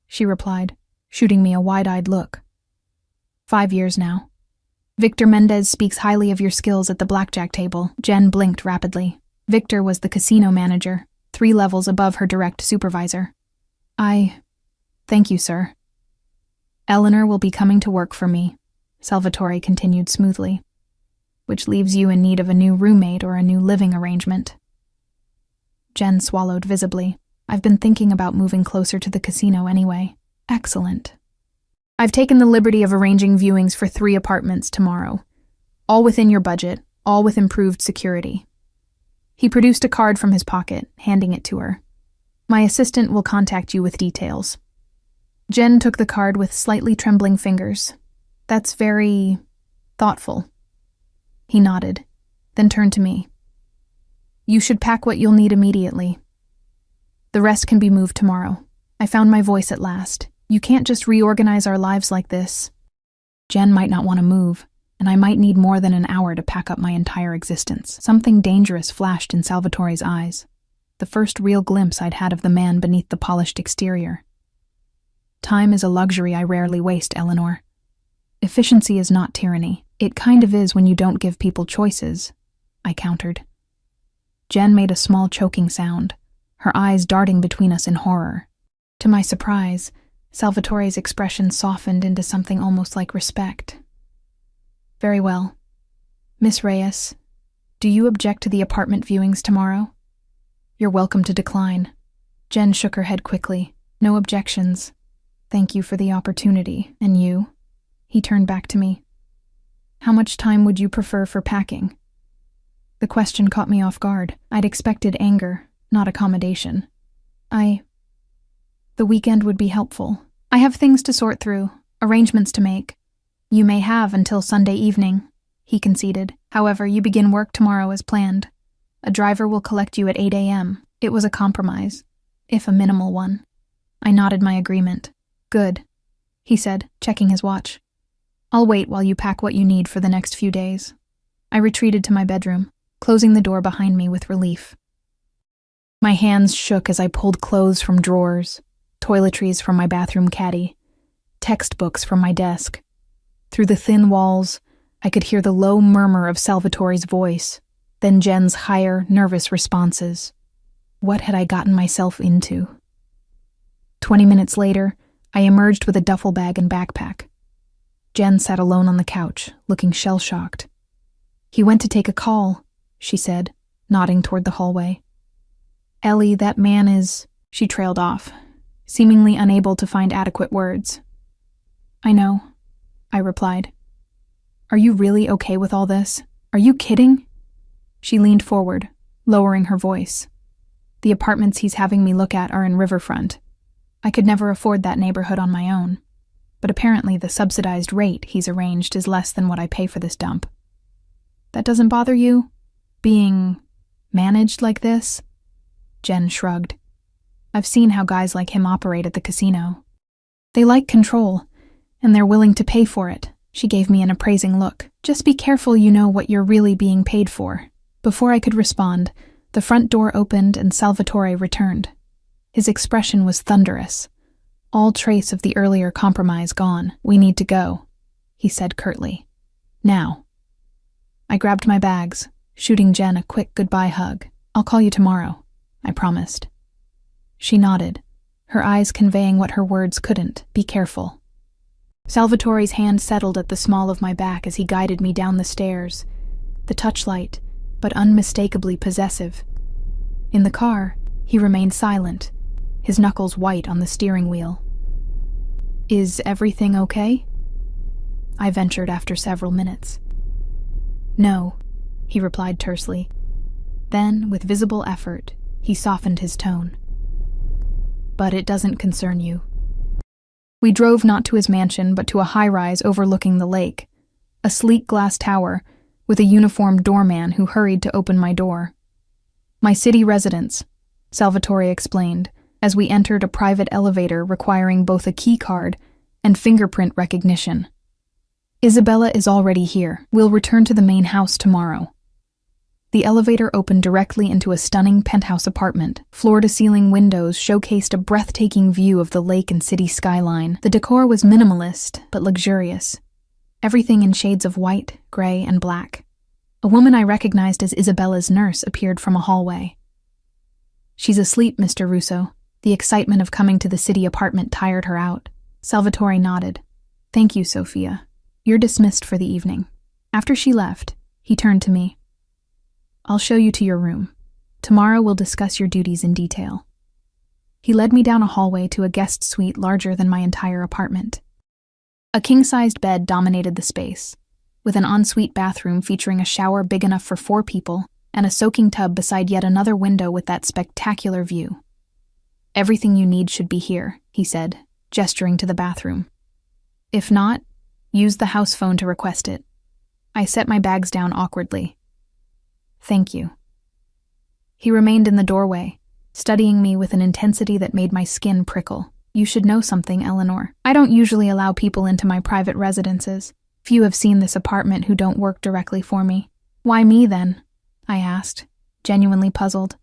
S1: she replied, shooting me a wide-eyed look. 5 years now. Victor Mendez speaks highly of your skills at the blackjack table. Jen blinked rapidly. Victor was the casino manager, 3 levels above her direct supervisor. Thank you, sir. Eleanor will be coming to work for me, Salvatore continued smoothly, which leaves you in need of a new roommate or a new living arrangement. Jen swallowed visibly. I've been thinking about moving closer to the casino anyway. Excellent. I've taken the liberty of arranging viewings for 3 apartments tomorrow. All within your budget, all with improved security. He produced a card from his pocket, handing it to her. My assistant will contact you with details. Jen took the card with slightly trembling fingers. That's very thoughtful. He nodded, then turned to me. You should pack what you'll need immediately. The rest can be moved tomorrow. I found my voice at last. You can't just reorganize our lives like this. Jen might not want to move, and I might need more than an hour to pack up my entire existence. Something dangerous flashed in Salvatore's eyes, the first real glimpse I'd had of the man beneath the polished exterior. Time is a luxury I rarely waste, Eleanor. Efficiency is not tyranny. It kind of is when you don't give people choices, I countered. Jen made a small choking sound, her eyes darting between us in horror. To my surprise, Salvatore's expression softened into something almost like respect. Very well. Miss Reyes, do you object to the apartment viewings tomorrow? You're welcome to decline. Jen shook her head quickly. No objections. Thank you for the opportunity. And you? He turned back to me. How much time would you prefer for packing? The question caught me off guard. I'd expected anger, not accommodation. The weekend would be helpful. I have things to sort through, arrangements to make. You may have until Sunday evening, he conceded. However, you begin work tomorrow as planned. A driver will collect you at 8 a.m. It was a compromise, if a minimal one. I nodded my agreement. Good, he said, checking his watch. I'll wait while you pack what you need for the next few days. I retreated to my bedroom, closing the door behind me with relief. My hands shook as I pulled clothes from drawers, toiletries from my bathroom caddy, textbooks from my desk. Through the thin walls, I could hear the low murmur of Salvatore's voice, then Jen's higher, nervous responses. What had I gotten myself into? 20 minutes later, I emerged with a duffel bag and backpack. Jen sat alone on the couch, looking shell-shocked. He went to take a call, she said, nodding toward the hallway. Ellie, that man is... She trailed off, seemingly unable to find adequate words. I know, I replied. Are you really okay with all this? Are you kidding? She leaned forward, lowering her voice. The apartments he's having me look at are in Riverfront. I could never afford that neighborhood on my own, but apparently the subsidized rate he's arranged is less than what I pay for this dump. That doesn't bother you? Being managed like this? Jen shrugged. I've seen how guys like him operate at the casino. They like control, and they're willing to pay for it. She gave me an appraising look. Just be careful you know what you're really being paid for. Before I could respond, the front door opened and Salvatore returned. His expression was thunderous. All trace of the earlier compromise gone. We need to go, he said curtly. Now. I grabbed my bags, shooting Jen a quick goodbye hug. I'll call you tomorrow, I promised. She nodded, her eyes conveying what her words couldn't. Be careful. Salvatore's hand settled at the small of my back as he guided me down the stairs, the touch light, but unmistakably possessive. In the car, he remained silent, his knuckles white on the steering wheel. Is everything okay? I ventured after several minutes. No, he replied tersely. Then, with visible effort, he softened his tone. But it doesn't concern you. We drove not to his mansion, but to a high-rise overlooking the lake, a sleek glass tower with a uniformed doorman who hurried to open my door. My city residence, Salvatore explained, as we entered a private elevator requiring both a key card and fingerprint recognition. Isabella is already here. We'll return to the main house tomorrow. The elevator opened directly into a stunning penthouse apartment. Floor-to-ceiling windows showcased a breathtaking view of the lake and city skyline. The decor was minimalist, but luxurious. Everything in shades of white, gray, and black. A woman I recognized as Isabella's nurse appeared from a hallway. "She's asleep, Mr. Russo." The excitement of coming to the city apartment tired her out. Salvatore nodded. "Thank you, Sophia. You're dismissed for the evening." After she left, he turned to me. "I'll show you to your room. Tomorrow we'll discuss your duties in detail." He led me down a hallway to a guest suite larger than my entire apartment. A king-sized bed dominated the space, with an ensuite bathroom featuring a shower big enough for 4 people and a soaking tub beside yet another window with that spectacular view. "Everything you need should be here," he said, gesturing to the bathroom. "If not, use the house phone to request it." I set my bags down awkwardly. "Thank you." He remained in the doorway, studying me with an intensity that made my skin prickle. "You should know something, Eleanor. I don't usually allow people into my private residences. Few have seen this apartment who don't work directly for me." "Why me, then?" I asked, genuinely puzzled.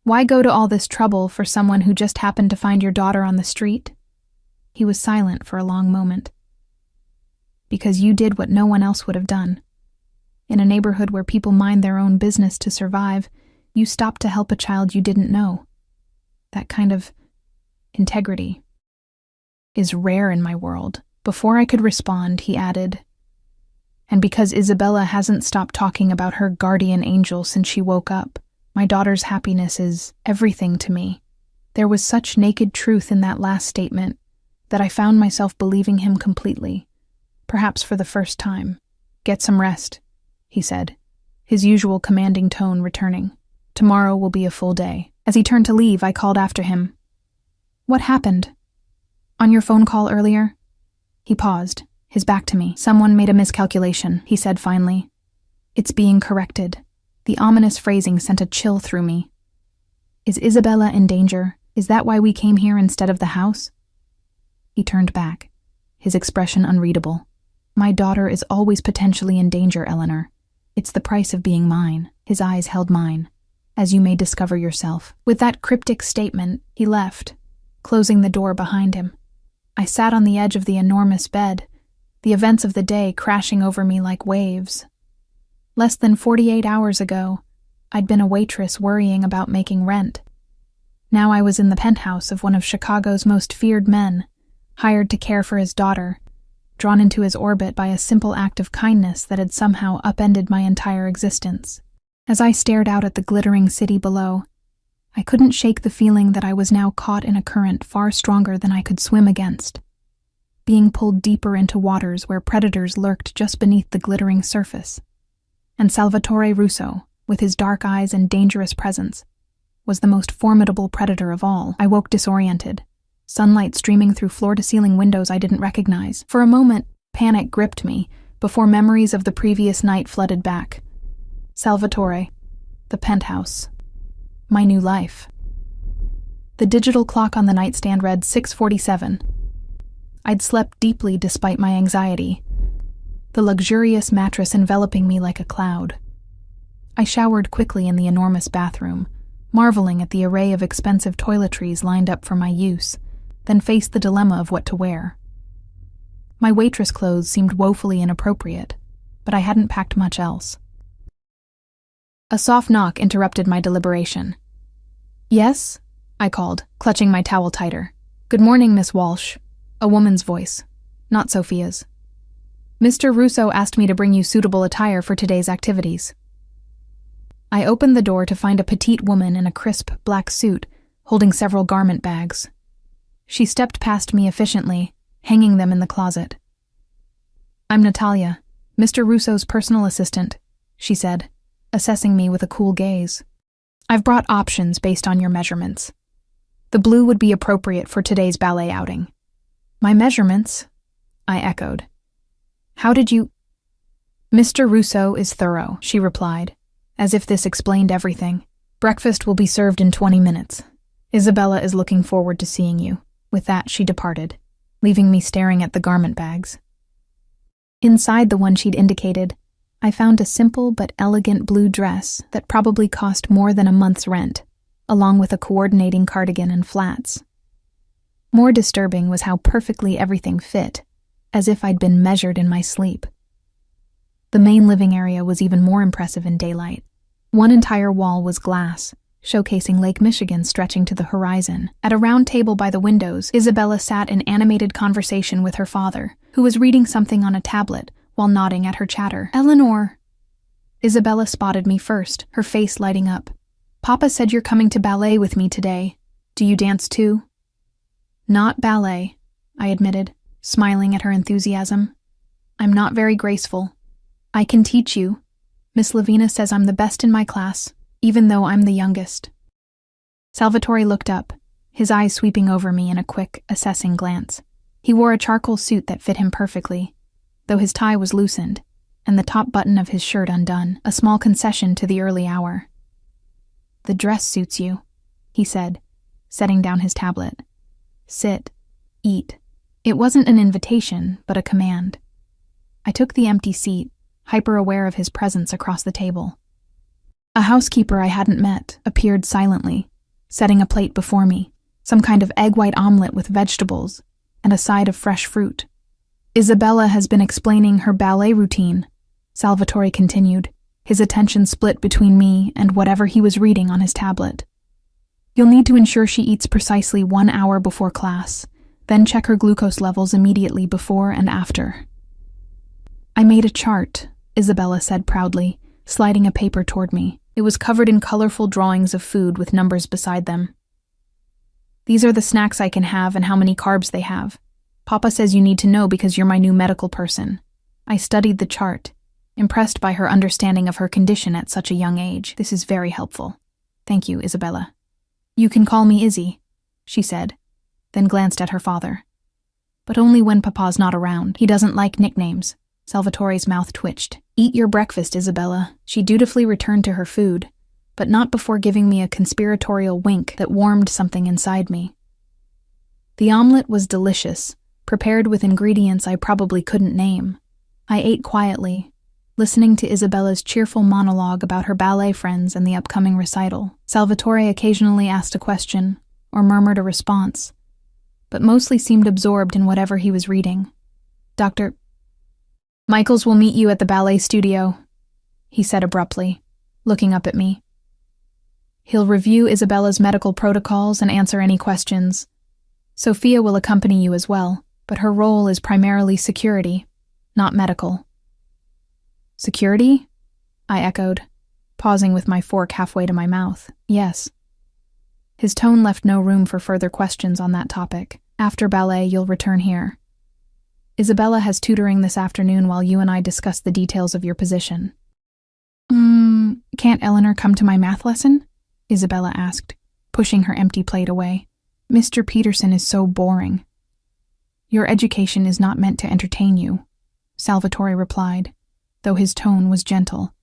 S1: "Why go to all this trouble for someone who just happened to find your daughter on the street?" He was silent for a long moment. "Because you did what no one else would have done. In a neighborhood where people mind their own business to survive, you stopped to help a child you didn't know. That kind of integrity is rare in my world." Before I could respond, he added, "And because Isabella hasn't stopped talking about her guardian angel since she woke up, my daughter's happiness is everything to me." There was such naked truth in that last statement that I found myself believing him completely, perhaps for the first time. "Get some rest," he said, his usual commanding tone returning. "Tomorrow will be a full day." As he turned to leave, I called after him. "What happened? On your phone call earlier?" He paused, his back to me. "Someone made a miscalculation," he said finally. "It's being corrected." The ominous phrasing sent a chill through me. "Is Isabella in danger? Is that why we came here instead of the house?" He turned back, his expression unreadable. "My daughter is always potentially in danger, Eleanor. It's the price of being mine." His eyes held mine. "As you may discover yourself." With that cryptic statement, he left, closing the door behind him. I sat on the edge of the enormous bed, the events of the day crashing over me like waves. Less than 48 hours ago, I'd been a waitress worrying about making rent. Now I was in the penthouse of one of Chicago's most feared men, hired to care for his daughter, drawn into his orbit by a simple act of kindness that had somehow upended my entire existence. As I stared out at the glittering city below, I couldn't shake the feeling that I was now caught in a current far stronger than I could swim against, being pulled deeper into waters where predators lurked just beneath the glittering surface. And Salvatore Russo, with his dark eyes and dangerous presence, was the most formidable predator of all. I woke disoriented, sunlight streaming through floor-to-ceiling windows I didn't recognize. For a moment, panic gripped me before memories of the previous night flooded back. Salvatore, the penthouse, my new life. The digital clock on the nightstand read 6:47. I'd slept deeply despite my anxiety, the luxurious mattress enveloping me like a cloud. I showered quickly in the enormous bathroom, marveling at the array of expensive toiletries lined up for my use, then faced the dilemma of what to wear. My waitress clothes seemed woefully inappropriate, but I hadn't packed much else. A soft knock interrupted my deliberation. "Yes?" I called, clutching my towel tighter. "Good morning, Miss Walsh." A woman's voice, not Sophia's. "Mr. Russo asked me to bring you suitable attire for today's activities." I opened the door to find a petite woman in a crisp black suit, holding several garment bags. She stepped past me efficiently, hanging them in the closet. "I'm Natalia, Mr. Russo's personal assistant," she said, assessing me with a cool gaze. "I've brought options based on your measurements. The blue would be appropriate for today's ballet outing." "My measurements?" I echoed. "How did you—" "Mr. Russo is thorough," she replied, as if this explained everything. "Breakfast will be served in 20 minutes. Isabella is looking forward to seeing you." With that, she departed, leaving me staring at the garment bags. Inside the one she'd indicated, I found a simple but elegant blue dress that probably cost more than a month's rent, along with a coordinating cardigan and flats. More disturbing was how perfectly everything fit, as if I'd been measured in my sleep. The main living area was even more impressive in daylight. One entire wall was glass, showcasing Lake Michigan stretching to the horizon. At a round table by the windows, Isabella sat in animated conversation with her father, who was reading something on a tablet while nodding at her chatter. "Eleanor." Isabella spotted me first, her face lighting up. "Papa said you're coming to ballet with me today. Do you dance too?" "Not ballet," I admitted, smiling at her enthusiasm. "I'm not very graceful. I can teach you. Miss Lavina says I'm the best in my class, even though I'm the youngest." Salvatore looked up, his eyes sweeping over me in a quick, assessing glance. He wore a charcoal suit that fit him perfectly, though his tie was loosened, and the top button of his shirt undone, a small concession to the early hour. "The dress suits you," he said, setting down his tablet. "Sit, eat." It wasn't an invitation, but a command. I took the empty seat, hyper-aware of his presence across the table. A housekeeper I hadn't met appeared silently, setting a plate before me, some kind of egg white omelet with vegetables, and a side of fresh fruit. "Isabella has been explaining her ballet routine," Salvatore continued, his attention split between me and whatever he was reading on his tablet. "You'll need to ensure she eats precisely 1 hour before class, then check her glucose levels immediately before and after." "I made a chart," Isabella said proudly, sliding a paper toward me. It was covered in colorful drawings of food with numbers beside them. "These are the snacks I can have and how many carbs they have. Papa says you need to know because you're my new medical person." I studied the chart, impressed by her understanding of her condition at such a young age. "This is very helpful. Thank you, Isabella." "You can call me Izzy," she said, then glanced at her father. "But only when Papa's not around. He doesn't like nicknames." Salvatore's mouth twitched. "Eat your breakfast, Isabella." She dutifully returned to her food, but not before giving me a conspiratorial wink that warmed something inside me. The omelet was delicious, prepared with ingredients I probably couldn't name. I ate quietly, listening to Isabella's cheerful monologue about her ballet friends and the upcoming recital. Salvatore occasionally asked a question or murmured a response, but mostly seemed absorbed in whatever he was reading. "Dr. Michaels will meet you at the ballet studio," he said abruptly, looking up at me. "He'll review Isabella's medical protocols and answer any questions. Sophia will accompany you as well, but her role is primarily security, not medical." "Security?" I echoed, pausing with my fork halfway to my mouth. "Yes." His tone left no room for further questions on that topic. "After ballet, you'll return here. Isabella has tutoring this afternoon while you and I discuss the details of your position." Can't Eleanor come to my math lesson?" Isabella asked, pushing her empty plate away. "Mr. Peterson is so boring." "Your education is not meant to entertain you," Salvatore replied, though his tone was gentle,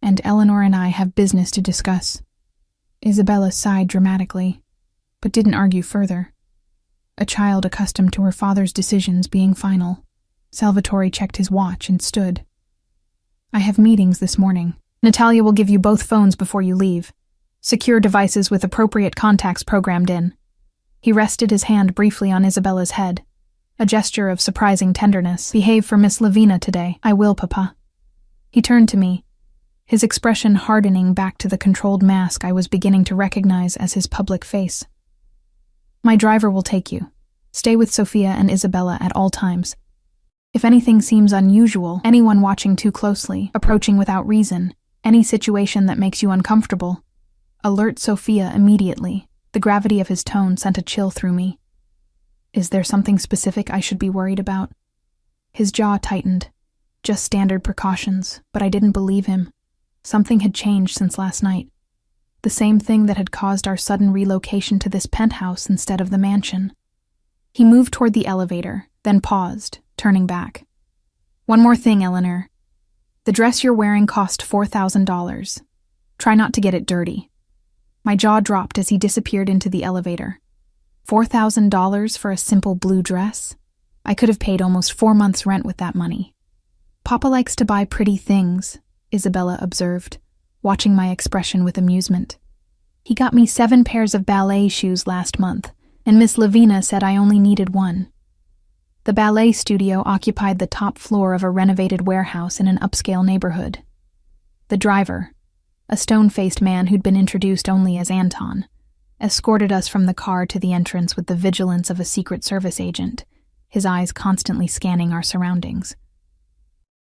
S1: "and Eleanor and I have business to discuss." Isabella sighed dramatically, but didn't argue further. A child accustomed to her father's decisions being final, Salvatore checked his watch and stood. "I have meetings this morning. Natalia will give you both phones before you leave. Secure devices with appropriate contacts programmed in." He rested his hand briefly on Isabella's head, a gesture of surprising tenderness. "Behave for Miss Lavina today." "I will, Papa." He turned to me, his expression hardening back to the controlled mask I was beginning to recognize as his public face. "My driver will take you. Stay with Sophia and Isabella at all times. If anything seems unusual, anyone watching too closely, approaching without reason, any situation that makes you uncomfortable, alert Sophia immediately." The gravity of his tone sent a chill through me. Is there something specific I should be worried about? His jaw tightened. Just standard precautions, but I didn't believe him. Something had changed since last night. The same thing that had caused our sudden relocation to this penthouse instead of the mansion. He moved toward the elevator, then paused, turning back. "One more thing, Eleanor. The dress you're wearing cost $4,000. Try not to get it dirty." My jaw dropped as he disappeared into the elevator. $4,000 for a simple blue dress? I could have paid almost 4 months' rent with that money. Papa likes to buy pretty things, Isabella observed, watching my expression with amusement. He got me 7 pairs of ballet shoes last month, and Miss Lavina said I only needed 1. The ballet studio occupied the top floor of a renovated warehouse in an upscale neighborhood. The driver, a stone-faced man who'd been introduced only as Anton, escorted us from the car to the entrance with the vigilance of a Secret Service agent, his eyes constantly scanning our surroundings.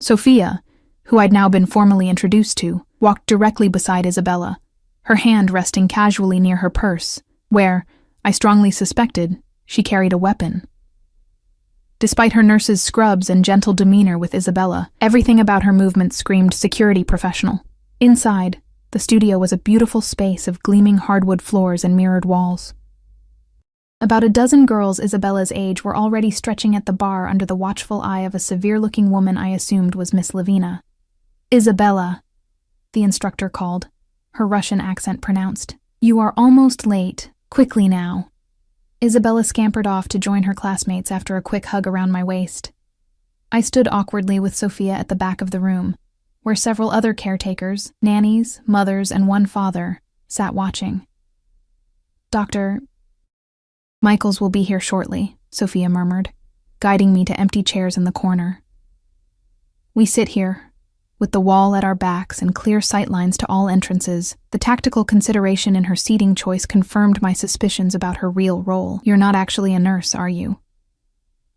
S1: Sophia, who I'd now been formally introduced to, walked directly beside Isabella, her hand resting casually near her purse, where, I strongly suspected, she carried a weapon. Despite her nurse's scrubs and gentle demeanor with Isabella, everything about her movements screamed security professional. Inside, the studio was a beautiful space of gleaming hardwood floors and mirrored walls. About a dozen girls Isabella's age were already stretching at the bar under the watchful eye of a severe-looking woman I assumed was Miss Lavina. "Isabella," the instructor called, her Russian accent pronounced. "You are almost late. Quickly now." Isabella scampered off to join her classmates after a quick hug around my waist. I stood awkwardly with Sophia at the back of the room, where several other caretakers, nannies, mothers, and 1 father, sat watching. "Dr. Michaels will be here shortly," Sophia murmured, guiding me to empty chairs in the corner. We sit here, with the wall at our backs and clear sightlines to all entrances. The tactical consideration in her seating choice confirmed my suspicions about her real role. "You're not actually a nurse, are you?"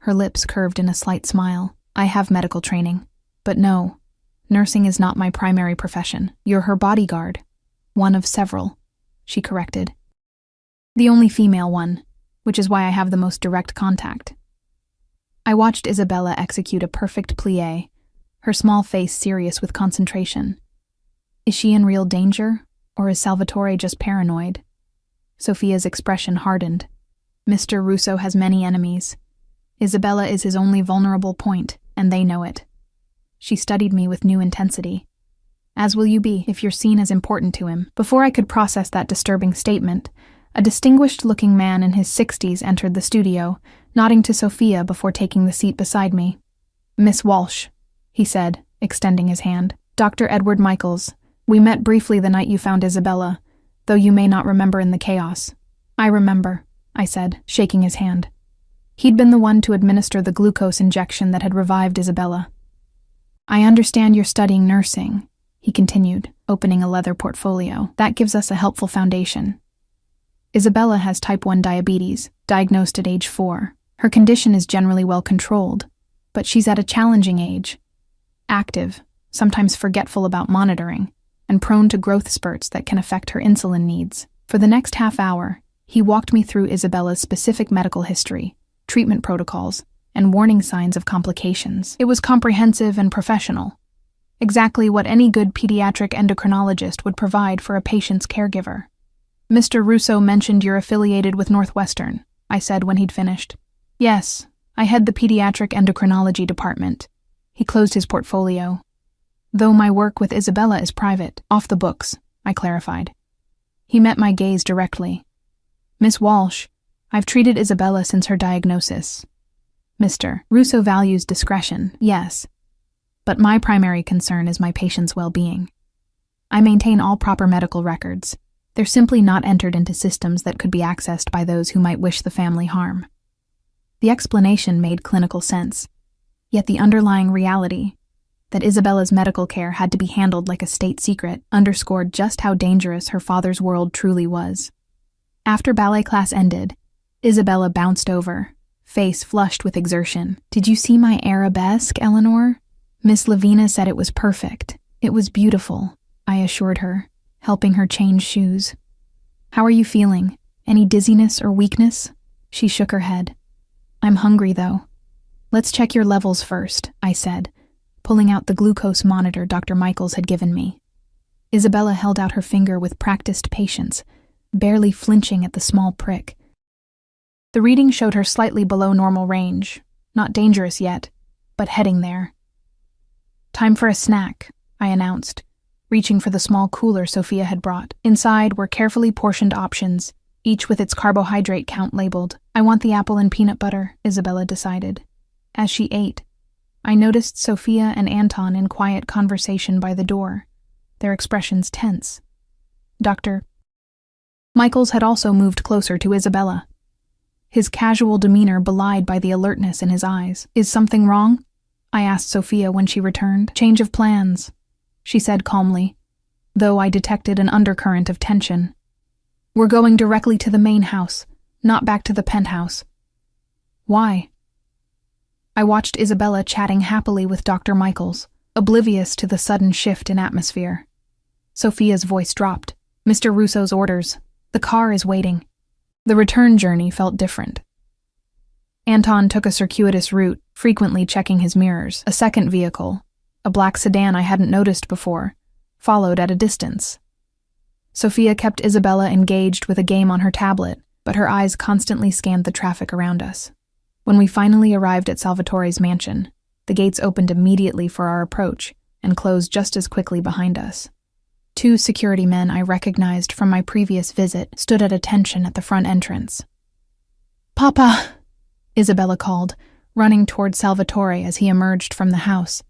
S1: Her lips curved in a slight smile. "I have medical training, but no, nursing is not my primary profession. You're her bodyguard. One of several," she corrected. "The only female one, which is why I have the most direct contact." I watched Isabella execute a perfect plie, her small face serious with concentration. Is she in real danger, or is Salvatore just paranoid? Sophia's expression hardened. Mr. Russo has many enemies. Isabella is his only vulnerable point, and they know it. She studied me with new intensity. As will you be if you're seen as important to him. Before I could process that disturbing statement, a distinguished-looking man in his 60s entered the studio, nodding to Sophia before taking the seat beside me. "Miss Walsh," he said, extending his hand. "Dr. Edward Michaels. We met briefly the night you found Isabella, though you may not remember in the chaos." "I remember," I said, shaking his hand. He'd been the one to administer the glucose injection that had revived Isabella. "I understand you're studying nursing," he continued, opening a leather portfolio. "That gives us a helpful foundation. Isabella has type 1 diabetes, diagnosed at age 4. Her condition is generally well controlled, but she's at a challenging age. Active, sometimes forgetful about monitoring, and prone to growth spurts that can affect her insulin needs." For the next half hour, he walked me through Isabella's specific medical history, treatment protocols, and warning signs of complications. It was comprehensive and professional, exactly what any good pediatric endocrinologist would provide for a patient's caregiver. "Mr. Russo mentioned you're affiliated with Northwestern," I said when he'd finished. "Yes, I head the pediatric endocrinology department." He closed his portfolio. "Though my work with Isabella is private, off the books," I clarified. He met my gaze directly. "Miss Walsh, I've treated Isabella since her diagnosis. Mr. Russo values discretion, yes, but my primary concern is my patient's well-being. I maintain all proper medical records. They're simply not entered into systems that could be accessed by those who might wish the family harm." The explanation made clinical sense. Yet the underlying reality, that Isabella's medical care had to be handled like a state secret, underscored just how dangerous her father's world truly was. After ballet class ended, Isabella bounced over, face flushed with exertion. "Did you see my arabesque, Eleanor? Miss Lavina said it was perfect. It was beautiful," I assured her, helping her change shoes. "How are you feeling? Any dizziness or weakness?" She shook her head. "I'm hungry, though." "Let's check your levels first," I said, pulling out the glucose monitor Dr. Michaels had given me. Isabella held out her finger with practiced patience, barely flinching at the small prick. The reading showed her slightly below normal range, not dangerous yet, but heading there. "Time for a snack," I announced, reaching for the small cooler Sophia had brought. Inside were carefully portioned options, each with its carbohydrate count labeled. "I want the apple and peanut butter," Isabella decided. As she ate, I noticed Sophia and Anton in quiet conversation by the door, their expressions tense. Dr. Michaels had also moved closer to Isabella, his casual demeanor belied by the alertness in his eyes. "Is something wrong?" I asked Sophia when she returned. "Change of plans," she said calmly, though I detected an undercurrent of tension. "We're going directly to the main house, not back to the penthouse." "Why?" I watched Isabella chatting happily with Dr. Michaels, oblivious to the sudden shift in atmosphere. Sophia's voice dropped. "Mr. Russo's orders. The car is waiting." The return journey felt different. Anton took a circuitous route, frequently checking his mirrors. A second vehicle, a black sedan I hadn't noticed before, followed at a distance. Sophia kept Isabella engaged with a game on her tablet, but her eyes constantly scanned the traffic around us. When we finally arrived at Salvatore's mansion, the gates opened immediately for our approach and closed just as quickly behind us. 2 security men I recognized from my previous visit stood at attention at the front entrance. "Papa!" Isabella called, running toward Salvatore as he emerged from the house.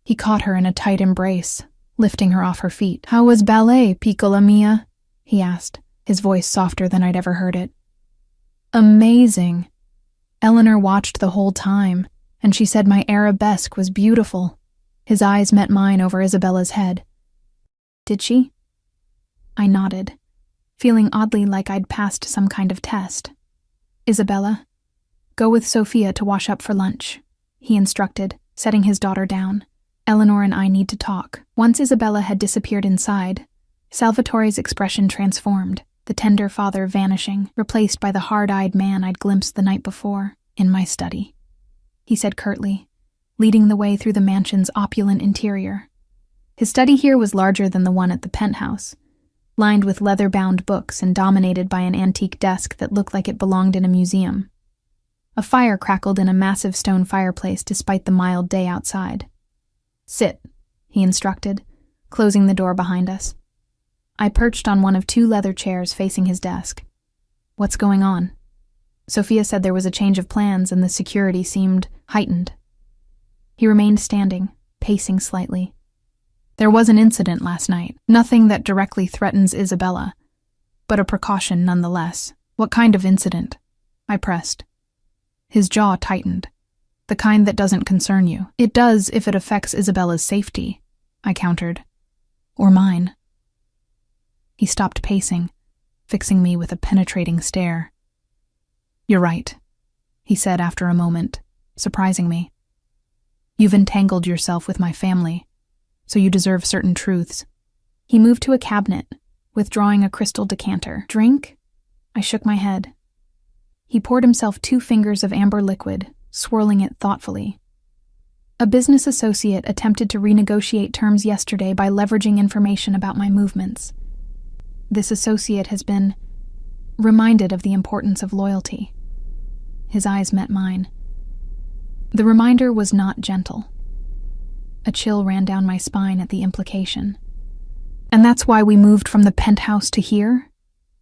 S1: He caught her in a tight embrace, lifting her off her feet. "How was ballet, piccola mia?" he asked, his voice softer than I'd ever heard it. "Amazing. Eleanor watched the whole time, and she said my arabesque was beautiful." His eyes met mine over Isabella's head. "Did she?" I nodded, feeling oddly like I'd passed some kind of test. "Isabella, go with Sophia to wash up for lunch," he instructed, setting his daughter down. "Eleanor and I need to talk." Once Isabella had disappeared inside, Salvatore's expression transformed, the tender father vanishing, replaced by the hard-eyed man I'd glimpsed the night before in my study. He said curtly, leading the way through the mansion's opulent interior. His study here was larger than the one at the penthouse, lined with leather-bound books and dominated by an antique desk that looked like it belonged in a museum. A fire crackled in a massive stone fireplace despite the mild day outside. "Sit," he instructed, closing the door behind us. I perched on one of 2 leather chairs facing his desk. "What's going on?" Sophia said there was a change of plans and the security seemed heightened. He remained standing, pacing slightly. "There was an incident last night, nothing that directly threatens Isabella, but a precaution nonetheless." "What kind of incident?" I pressed. His jaw tightened. "The kind that doesn't concern you." "It does if it affects Isabella's safety," I countered. "Or mine." He stopped pacing, fixing me with a penetrating stare. "You're right," he said after a moment, surprising me. "You've entangled yourself with my family, so you deserve certain truths." He moved to a cabinet, withdrawing a crystal decanter. "Drink?" I shook my head. He poured himself 2 fingers of amber liquid, swirling it thoughtfully. "A business associate attempted to renegotiate terms yesterday by leveraging information about my movements. This associate has been reminded of the importance of loyalty." His eyes met mine. The reminder was not gentle. A chill ran down my spine at the implication. "And that's why we moved from the penthouse to here?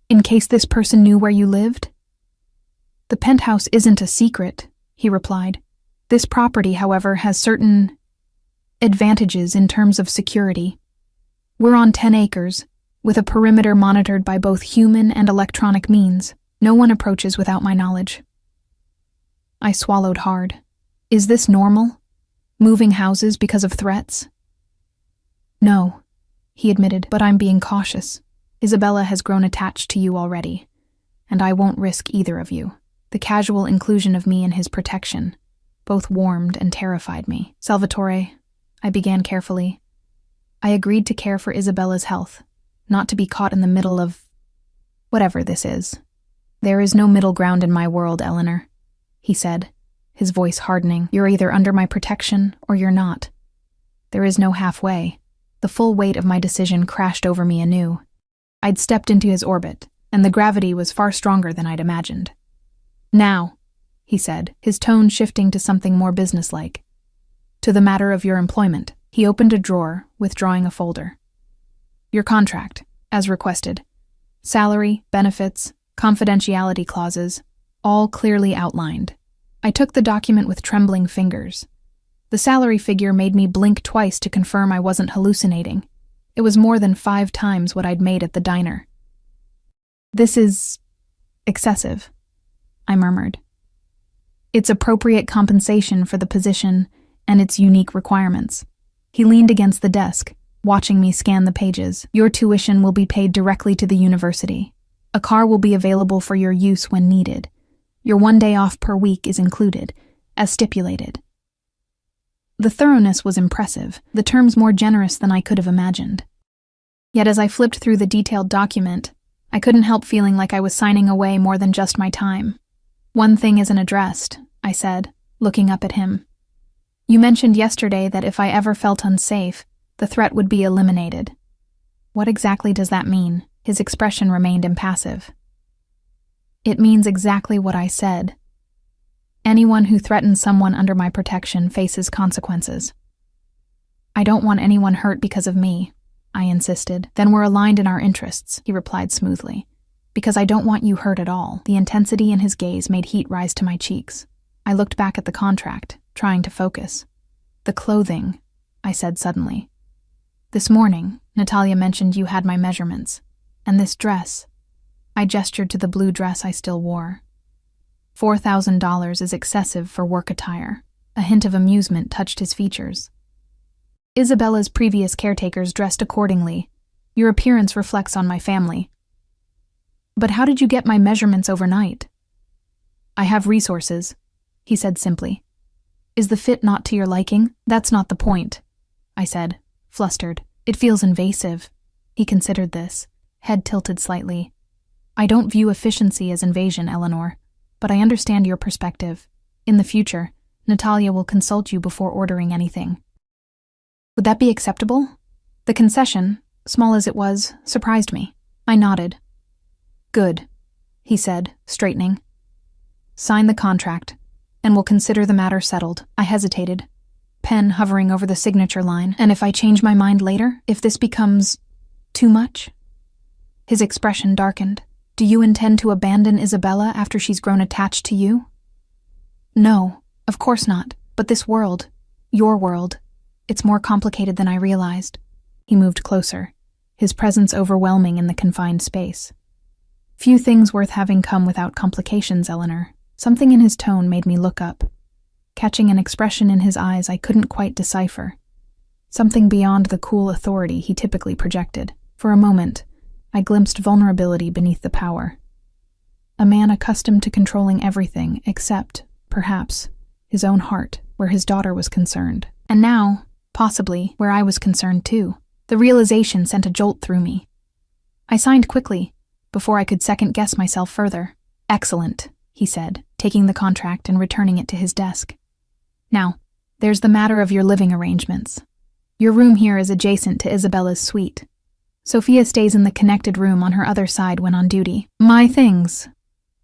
S1: In case this person knew where you lived?" "The penthouse isn't a secret," he replied. "This property, however, has certain advantages in terms of security. We're on 10 acres, with a perimeter monitored by both human and electronic means. No one approaches without my knowledge." I swallowed hard. Is this normal? Moving houses because of threats? "No," he admitted, "but I'm being cautious. Isabella has grown attached to you already, and I won't risk either of you." The casual inclusion of me in his protection both warmed and terrified me. "Salvatore," I began carefully, "I agreed to care for Isabella's health, not to be caught in the middle of whatever this is. There is no middle ground in my world, Eleanor," he said, his voice hardening. "You're either under my protection or you're not. There is no halfway." The full weight of my decision crashed over me anew. I'd stepped into his orbit, and the gravity was far stronger than I'd imagined. "Now," he said, his tone shifting to something more businesslike. "To the matter of your employment." He opened a drawer, withdrawing a folder. "Your contract, as requested. Salary, benefits, confidentiality clauses, all clearly outlined." I took the document with trembling fingers. The salary figure made me blink twice to confirm I wasn't hallucinating. It was more than 5 times what I'd made at the diner. "This is excessive," I murmured. "It's appropriate compensation for the position and its unique requirements." He leaned against the desk, watching me scan the pages. "Your tuition will be paid directly to the university. A car will be available for your use when needed. Your 1 day off per week is included, as stipulated." The thoroughness was impressive, the terms more generous than I could have imagined. Yet as I flipped through the detailed document, I couldn't help feeling like I was signing away more than just my time. "One thing isn't addressed," I said, looking up at him. "You mentioned yesterday that if I ever felt unsafe, the threat would be eliminated. What exactly does that mean?" His expression remained impassive. "It means exactly what I said. Anyone who threatens someone under my protection faces consequences." "I don't want anyone hurt because of me," I insisted. "Then we're aligned in our interests," he replied smoothly. "Because I don't want you hurt at all." The intensity in his gaze made heat rise to my cheeks. I looked back at the contract, trying to focus. "The clothing," I said suddenly. "This morning, Natalia mentioned you had my measurements. And this dress." I gestured to the blue dress I still wore. $4,000 is excessive for work attire. A hint of amusement touched his features. "Isabella's previous caretakers dressed accordingly. Your appearance reflects on my family." "But how did you get my measurements overnight?" "I have resources," he said simply. "Is the fit not to your liking?" "That's not the point," I said, flustered. "It feels invasive." He considered this, head tilted slightly. "I don't view efficiency as invasion, Eleanor. But I understand your perspective. In the future, Natalia will consult you before ordering anything." "Would that be acceptable?" The concession, small as it was, surprised me. I nodded. "Good," he said, straightening. "Sign the contract, and we'll consider the matter settled." I hesitated, pen hovering over the signature line. "And if I change my mind later? If this becomes too much?" His expression darkened. "Do you intend to abandon Isabella after she's grown attached to you?" "No, of course not. But this world, your world, it's more complicated than I realized." He moved closer, his presence overwhelming in the confined space. "Few things worth having come without complications, Eleanor." Something in his tone made me look up, catching an expression in his eyes I couldn't quite decipher. Something beyond the cool authority he typically projected. For a moment, I glimpsed vulnerability beneath the power. A man accustomed to controlling everything except, perhaps, his own heart, where his daughter was concerned. And now, possibly, where I was concerned too. The realization sent a jolt through me. I signed quickly, before I could second-guess myself further. "Excellent," he said, taking the contract and returning it to his desk. "Now, there's the matter of your living arrangements. Your room here is adjacent to Isabella's suite. Sophia stays in the connected room on her other side when on duty. My things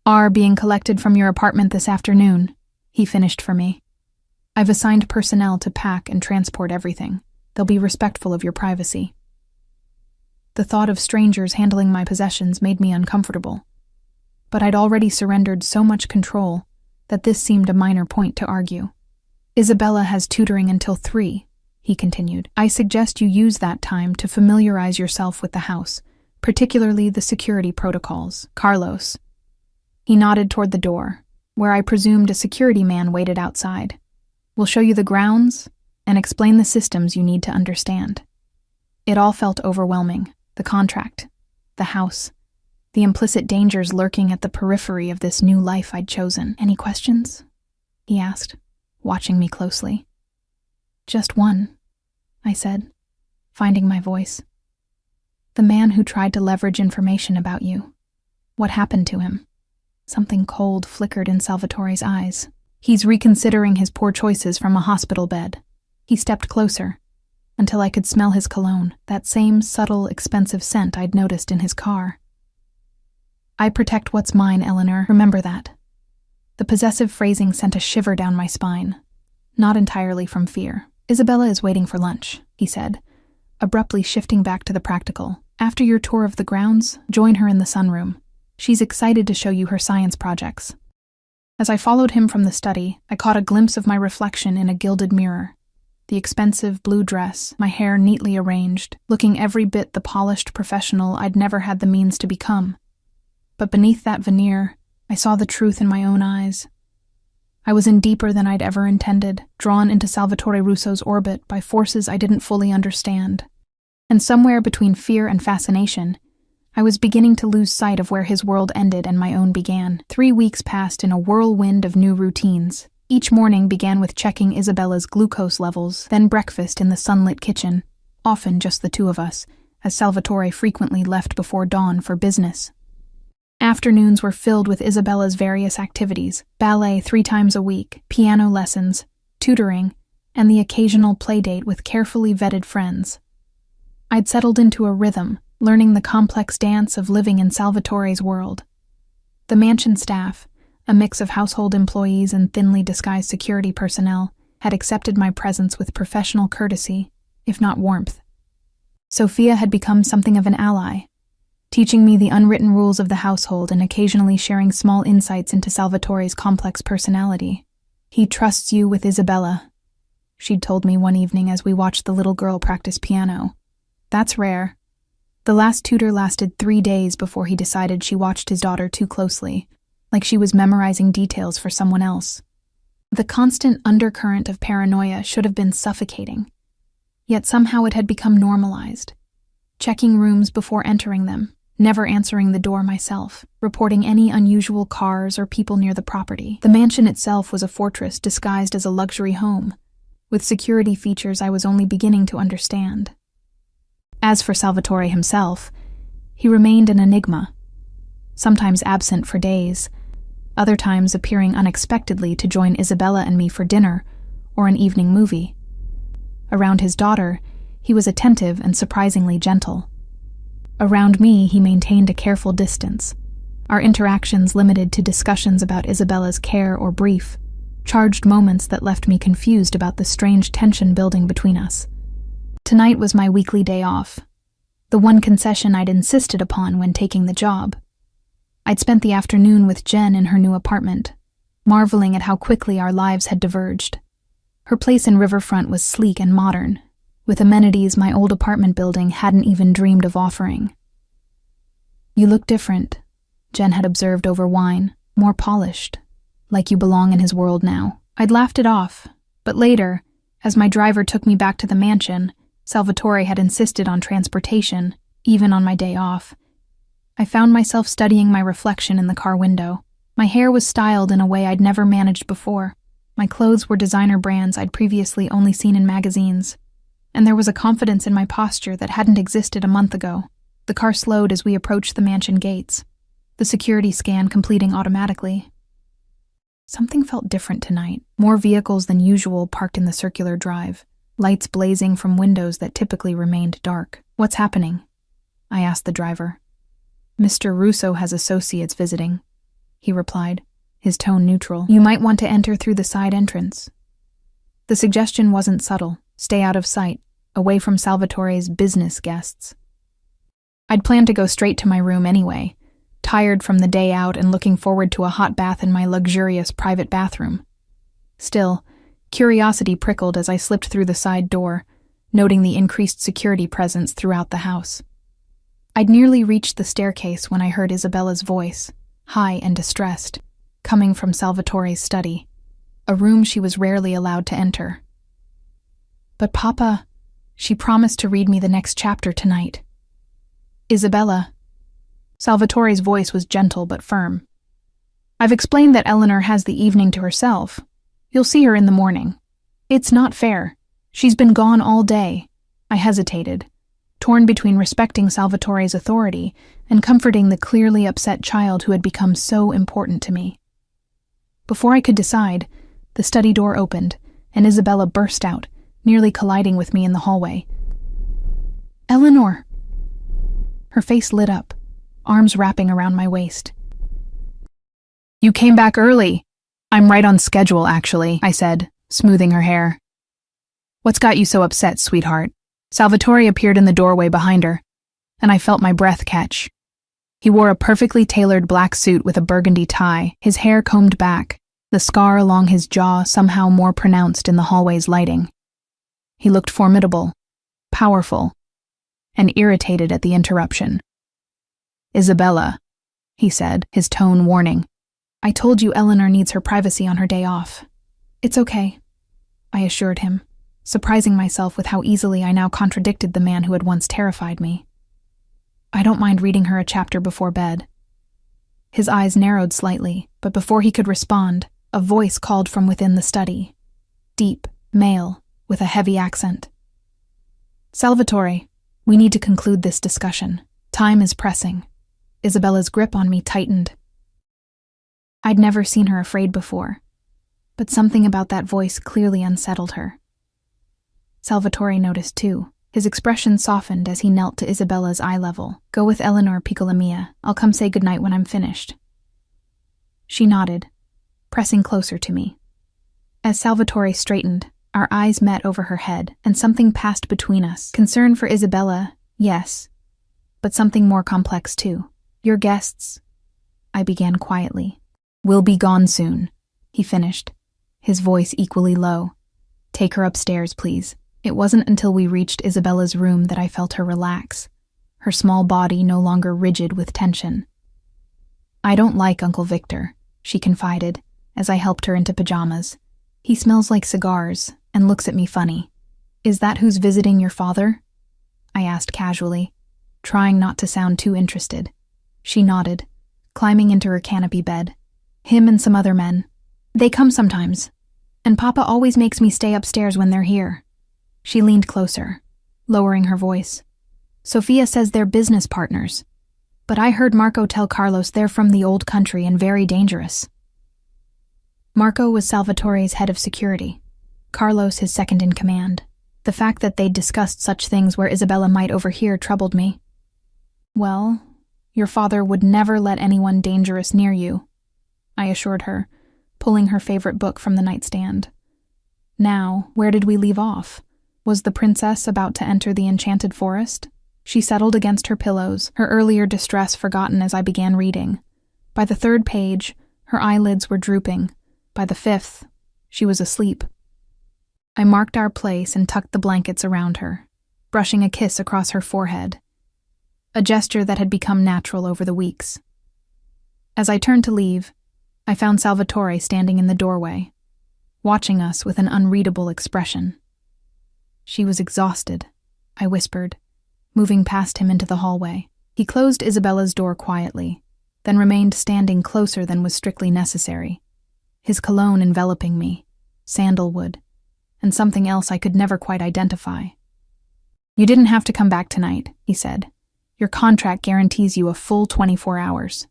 S1: are being collected from your apartment this afternoon," he finished for me. "I've assigned personnel to pack and transport everything. They'll be respectful of your privacy." The thought of strangers handling my possessions made me uncomfortable. But I'd already surrendered so much control that this seemed a minor point to argue. "Isabella has tutoring until 3, he continued. "I suggest you use that time to familiarize yourself with the house, particularly the security protocols. Carlos." He nodded toward the door, where I presumed a security man waited outside. "We'll show you the grounds and explain the systems you need to understand." It all felt overwhelming. The contract, the house, the implicit dangers lurking at the periphery of this new life I'd chosen. "Any questions?" he asked, watching me closely. "Just one," I said, finding my voice. "The man who tried to leverage information about you. What happened to him?" Something cold flickered in Salvatore's eyes. "He's reconsidering his poor choices from a hospital bed." He stepped closer, until I could smell his cologne, that same subtle, expensive scent I'd noticed in his car. "I protect what's mine, Eleanor. Remember that." The possessive phrasing sent a shiver down my spine, not entirely from fear. "Isabella is waiting for lunch," he said, abruptly shifting back to the practical. "After your tour of the grounds, join her in the sunroom. She's excited to show you her science projects." As I followed him from the study, I caught a glimpse of my reflection in a gilded mirror. the expensive blue dress, my hair neatly arranged, looking every bit the polished professional I'd never had the means to become. But beneath that veneer, I saw the truth in my own eyes. I was in deeper than I'd ever intended, drawn into Salvatore Russo's orbit by forces I didn't fully understand. And somewhere between fear and fascination, I was beginning to lose sight of where his world ended and my own began. 3 weeks passed in a whirlwind of new routines. Each morning began with checking Isabella's glucose levels, then breakfast in the sunlit kitchen, often just the two of us, as Salvatore frequently left before dawn for business. Afternoons were filled with Isabella's various activities: ballet 3 times a week, piano lessons, tutoring, and the occasional playdate with carefully vetted friends. I'd settled into a rhythm, learning the complex dance of living in Salvatore's world. The mansion staff, a mix of household employees and thinly disguised security personnel, had accepted my presence with professional courtesy, if not warmth. Sophia had become something of an ally, teaching me the unwritten rules of the household and occasionally sharing small insights into Salvatore's complex personality. "He trusts you with Isabella," she'd told me one evening as we watched the little girl practice piano. "That's rare." The last tutor lasted 3 days before he decided she watched his daughter too closely, like she was memorizing details for someone else. The constant undercurrent of paranoia should have been suffocating, yet somehow it had become normalized. Checking rooms before entering them, never answering the door myself, reporting any unusual cars or people near the property. The mansion itself was a fortress disguised as a luxury home, with security features I was only beginning to understand. As for Salvatore himself, he remained an enigma, sometimes absent for days, other times appearing unexpectedly to join Isabella and me for dinner or an evening movie. Around his daughter, he was attentive and surprisingly gentle. Around me, he maintained a careful distance, our interactions limited to discussions about Isabella's care or brief, charged moments that left me confused about the strange tension building between us. Tonight was my weekly day off, the one concession I'd insisted upon when taking the job. I'd spent the afternoon with Jen in her new apartment, marveling at how quickly our lives had diverged. Her place in Riverfront was sleek and modern, with amenities my old apartment building hadn't even dreamed of offering. "You look different," Jen had observed over wine, "more polished, like you belong in his world now." I'd laughed it off, but later, as my driver took me back to the mansion, Salvatore had insisted on transportation, even on my day off. I found myself studying my reflection in the car window. My hair was styled in a way I'd never managed before. My clothes were designer brands I'd previously only seen in magazines. And there was a confidence in my posture that hadn't existed a month ago. The car slowed as we approached the mansion gates, the security scan completing automatically. Something felt different tonight. More vehicles than usual parked in the circular drive, lights blazing from windows that typically remained dark. "What's happening?" I asked the driver. "Mr. Russo has associates visiting," he replied, his tone neutral. "You might want to enter through the side entrance." The suggestion wasn't subtle. Stay out of sight, away from Salvatore's business guests. I'd planned to go straight to my room anyway, tired from the day out and looking forward to a hot bath in my luxurious private bathroom. Still, curiosity prickled as I slipped through the side door, noting the increased security presence throughout the house. I'd nearly reached the staircase when I heard Isabella's voice, high and distressed, coming from Salvatore's study, a room she was rarely allowed to enter. "But Papa, she promised to read me the next chapter tonight." "Isabella." Salvatore's voice was gentle but firm. "I've explained that Eleanor has the evening to herself. You'll see her in the morning. It's not fair. She's been gone all day." I hesitated, torn between respecting Salvatore's authority and comforting the clearly upset child who had become so important to me. Before I could decide, the study door opened, and Isabella burst out, nearly colliding with me in the hallway. "Eleanor!" Her face lit up, arms wrapping around my waist. "You came back early." "I'm right on schedule, actually," I said, smoothing her hair. "What's got you so upset, sweetheart?" Salvatore appeared in the doorway behind her, and I felt my breath catch. He wore a perfectly tailored black suit with a burgundy tie, his hair combed back, the scar along his jaw somehow more pronounced in the hallway's lighting. He looked formidable, powerful, and irritated at the interruption. "Isabella," he said, his tone warning. "I told you Eleanor needs her privacy on her day off." "It's okay," I assured him, surprising myself with how easily I now contradicted the man who had once terrified me. "I don't mind reading her a chapter before bed." His eyes narrowed slightly, but before he could respond, a voice called from within the study. Deep, male, with a heavy accent. "Salvatore, we need to conclude this discussion. Time is pressing." Isabella's grip on me tightened. I'd never seen her afraid before, but something about that voice clearly unsettled her. Salvatore noticed too. His expression softened as he knelt to Isabella's eye level. "Go with Eleanor, piccola mia. I'll come say goodnight when I'm finished." She nodded, pressing closer to me. As Salvatore straightened, our eyes met over her head, and something passed between us. Concern for Isabella, yes, but something more complex too. "Your guests," I began quietly. "Will be gone soon," he finished, his voice equally low. "Take her upstairs, please." It wasn't until we reached Isabella's room that I felt her relax, her small body no longer rigid with tension. "I don't like Uncle Victor," she confided, as I helped her into pajamas. "He smells like cigars and looks at me funny." "Is that who's visiting your father?" I asked casually, trying not to sound too interested. She nodded, climbing into her canopy bed. "Him and some other men. They come sometimes, and Papa always makes me stay upstairs when they're here." She leaned closer, lowering her voice. "Sophia says they're business partners, but I heard Marco tell Carlos they're from the old country and very dangerous." Marco was Salvatore's head of security, Carlos his second in command. The fact that they'd discussed such things where Isabella might overhear troubled me. "Well, your father would never let anyone dangerous near you," I assured her, pulling her favorite book from the nightstand. Now, where did we leave off? Was the princess about to enter the enchanted forest? She settled against her pillows, her earlier distress forgotten as I began reading. By the 3rd page, her eyelids were drooping. By the 5th, she was asleep. I marked our place and tucked the blankets around her, brushing a kiss across her forehead, a gesture that had become natural over the weeks. As I turned to leave, I found Salvatore standing in the doorway, watching us with an unreadable expression. "She was exhausted," I whispered, moving past him into the hallway. He closed Isabella's door quietly, then remained standing closer than was strictly necessary, his cologne enveloping me, sandalwood, and something else I could never quite identify. "You didn't have to come back tonight," he said. "Your contract guarantees you a full 24 hours.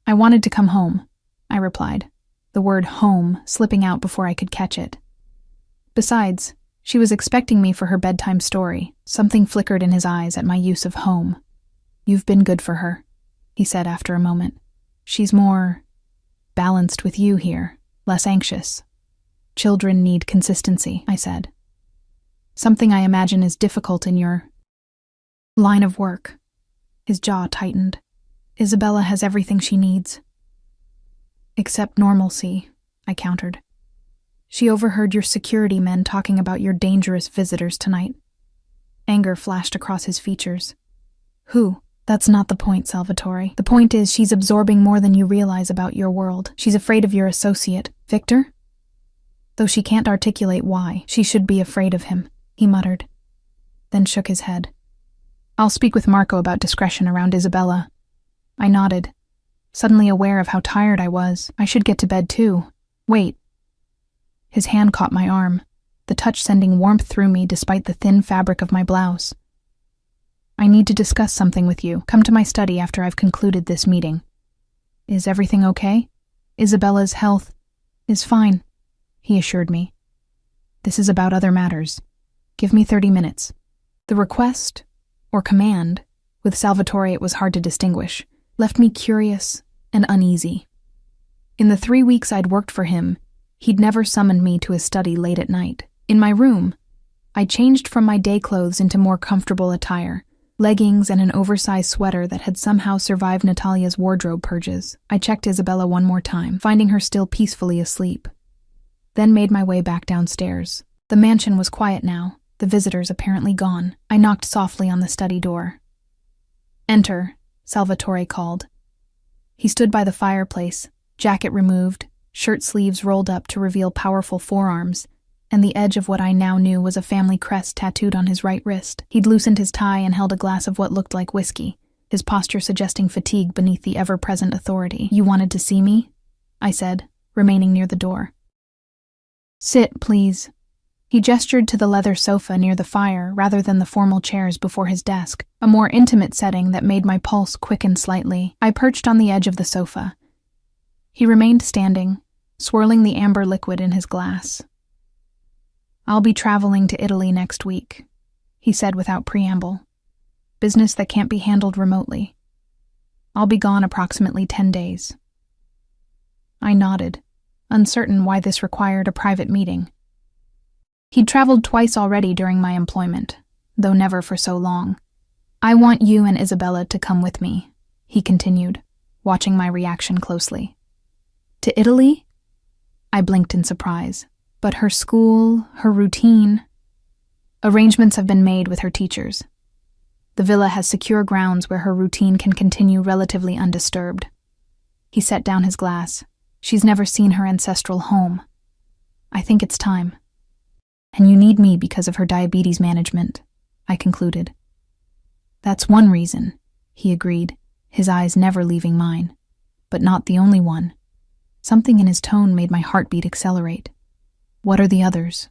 S1: "I wanted to come home," I replied, the word home slipping out before I could catch it. Besides, she was expecting me for her bedtime story. Something flickered in his eyes at my use of home. "You've been good for her," he said after a moment. "She's more balanced with you here, less anxious." "Children need consistency," I said. "Something I imagine is difficult in your line of work." His jaw tightened. "Isabella has everything she needs." "Except normalcy," I countered. "She overheard your security men talking about your dangerous visitors tonight." Anger flashed across his features. "Who?" "That's not the point, Salvatore. The point is she's absorbing more than you realize about your world. She's afraid of your associate, Victor?" "Though she can't articulate why, she should be afraid of him," he muttered, then shook his head. "I'll speak with Marco about discretion around Isabella." I nodded, suddenly aware of how tired I was. I should get to bed too. "Wait." His hand caught my arm, the touch sending warmth through me despite the thin fabric of my blouse. "I need to discuss something with you. Come to my study after I've concluded this meeting." "Is everything okay?" "Isabella's health is fine," he assured me. "This is about other matters. Give me 30 minutes. The request, or command, with Salvatore it was hard to distinguish, left me curious and uneasy. In the 3 weeks I'd worked for him, he'd never summoned me to his study late at night. In my room, I changed from my day clothes into more comfortable attire, leggings and an oversized sweater that had somehow survived Natalia's wardrobe purges. I checked Isabella one more time, finding her still peacefully asleep, then made my way back downstairs. The mansion was quiet now, the visitors apparently gone. I knocked softly on the study door. "Enter," Salvatore called. He stood by the fireplace, jacket removed, shirt sleeves rolled up to reveal powerful forearms, and the edge of what I now knew was a family crest tattooed on his right wrist. He'd loosened his tie and held a glass of what looked like whiskey, his posture suggesting fatigue beneath the ever-present authority. "You wanted to see me?" I said, remaining near the door. "Sit, please." He gestured to the leather sofa near the fire rather than the formal chairs before his desk, a more intimate setting that made my pulse quicken slightly. I perched on the edge of the sofa. He remained standing, swirling the amber liquid in his glass. "I'll be traveling to Italy next week," he said without preamble. "Business that can't be handled remotely. I'll be gone approximately 10 days. I nodded, uncertain why this required a private meeting. He'd traveled twice already during my employment, though never for so long. "I want you and Isabella to come with me," he continued, watching my reaction closely. "To Italy?" I blinked in surprise. "But her school, her routine..." "Arrangements have been made with her teachers. The villa has secure grounds where her routine can continue relatively undisturbed." He set down his glass. "She's never seen her ancestral home. I think it's time. And you need me because of her diabetes management," I concluded. "That's one reason," he agreed, his eyes never leaving mine. "But not the only one." Something in his tone made my heartbeat accelerate. "What are the others?"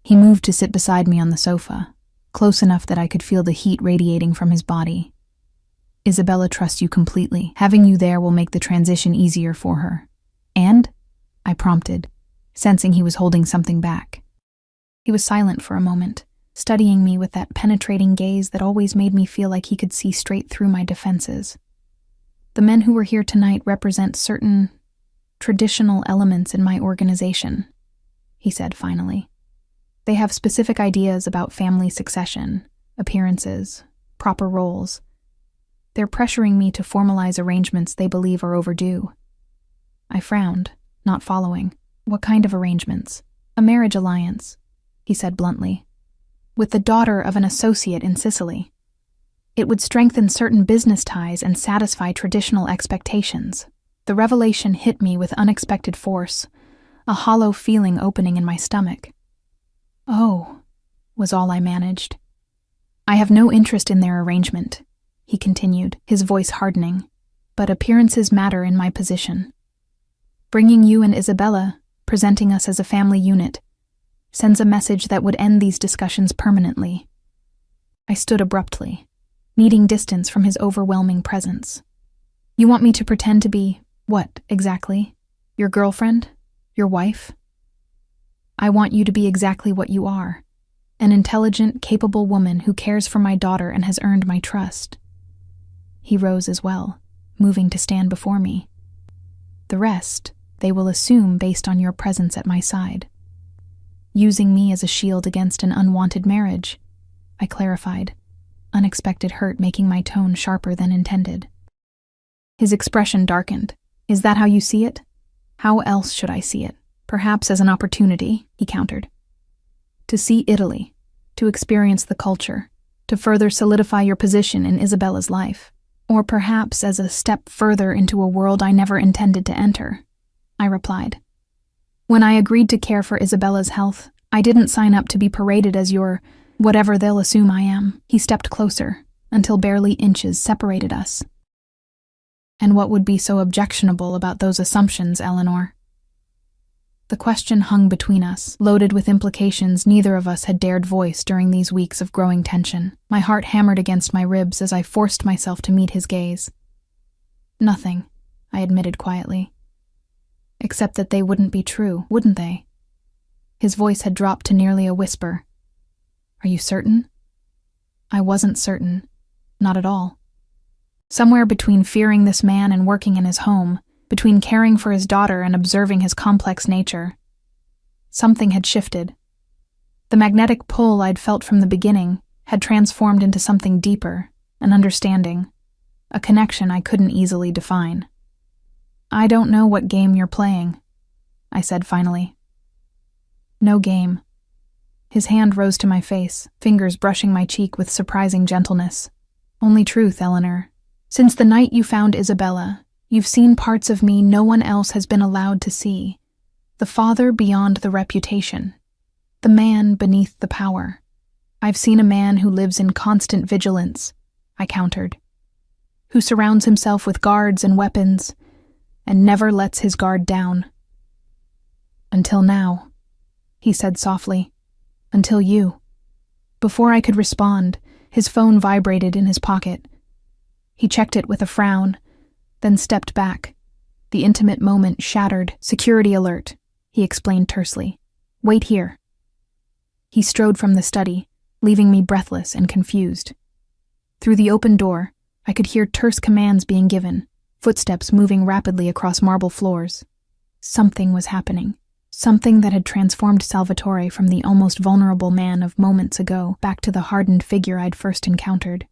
S1: He moved to sit beside me on the sofa, close enough that I could feel the heat radiating from his body. "Isabella trusts you completely. Having you there will make the transition easier for her." "And?" I prompted, sensing he was holding something back. He was silent for a moment, studying me with that penetrating gaze that always made me feel like he could see straight through my defenses. "The men who were here tonight represent certain traditional elements in my organization," he said finally. "They have specific ideas about family succession, appearances, proper roles. They're pressuring me to formalize arrangements they believe are overdue." I frowned, not following. "What kind of arrangements?" "A marriage alliance," he said bluntly, "with the daughter of an associate in Sicily. It would strengthen certain business ties and satisfy traditional expectations." The revelation hit me with unexpected force, a hollow feeling opening in my stomach. "Oh," was all I managed. "I have no interest in their arrangement," he continued, his voice hardening, "but appearances matter in my position. Bringing you and Isabella, presenting us as a family unit, sends a message that would end these discussions permanently." I stood abruptly, needing distance from his overwhelming presence. "You want me to pretend to be, what, exactly? Your girlfriend? Your wife?" "I want you to be exactly what you are, an intelligent, capable woman who cares for my daughter and has earned my trust." He rose as well, moving to stand before me. "The rest, they will assume based on your presence at my side. Using me as a shield against an unwanted marriage," I clarified, unexpected hurt making my tone sharper than intended. His expression darkened. "Is that how you see it?" "How else should I see it? Perhaps as an opportunity," he countered. "To see Italy, to experience the culture, to further solidify your position in Isabella's life. Or perhaps as a step further into a world I never intended to enter," I replied. "When I agreed to care for Isabella's health, I didn't sign up to be paraded as your whatever they'll assume I am." He stepped closer, until barely inches separated us. "And what would be so objectionable about those assumptions, Eleanor?" The question hung between us, loaded with implications neither of us had dared voice during these weeks of growing tension. My heart hammered against my ribs as I forced myself to meet his gaze. "Nothing," I admitted quietly. "Except that they wouldn't be true, wouldn't they?" His voice had dropped to nearly a whisper. "Are you certain?" I wasn't certain. Not at all. Somewhere between fearing this man and working in his home, between caring for his daughter and observing his complex nature, something had shifted. The magnetic pull I'd felt from the beginning had transformed into something deeper, an understanding, a connection I couldn't easily define. "I don't know what game you're playing," I said finally. "No game. His hand rose to my face, fingers brushing my cheek with surprising gentleness. Only truth, Eleanor. Since the night you found Isabella, you've seen parts of me no one else has been allowed to see. The father beyond the reputation. The man beneath the power. I've seen a man who lives in constant vigilance, I countered. Who surrounds himself with guards and weapons, and never lets his guard down. Until now, he said softly. Until you. Before I could respond, his phone vibrated in his pocket. He checked it with a frown, then stepped back. The intimate moment shattered. Security alert, he explained tersely. Wait here. He strode from the study, leaving me breathless and confused. Through the open door, I could hear terse commands being given, footsteps moving rapidly across marble floors. Something was happening. Something that had transformed Salvatore from the almost vulnerable man of moments ago back to the hardened figure I'd first encountered.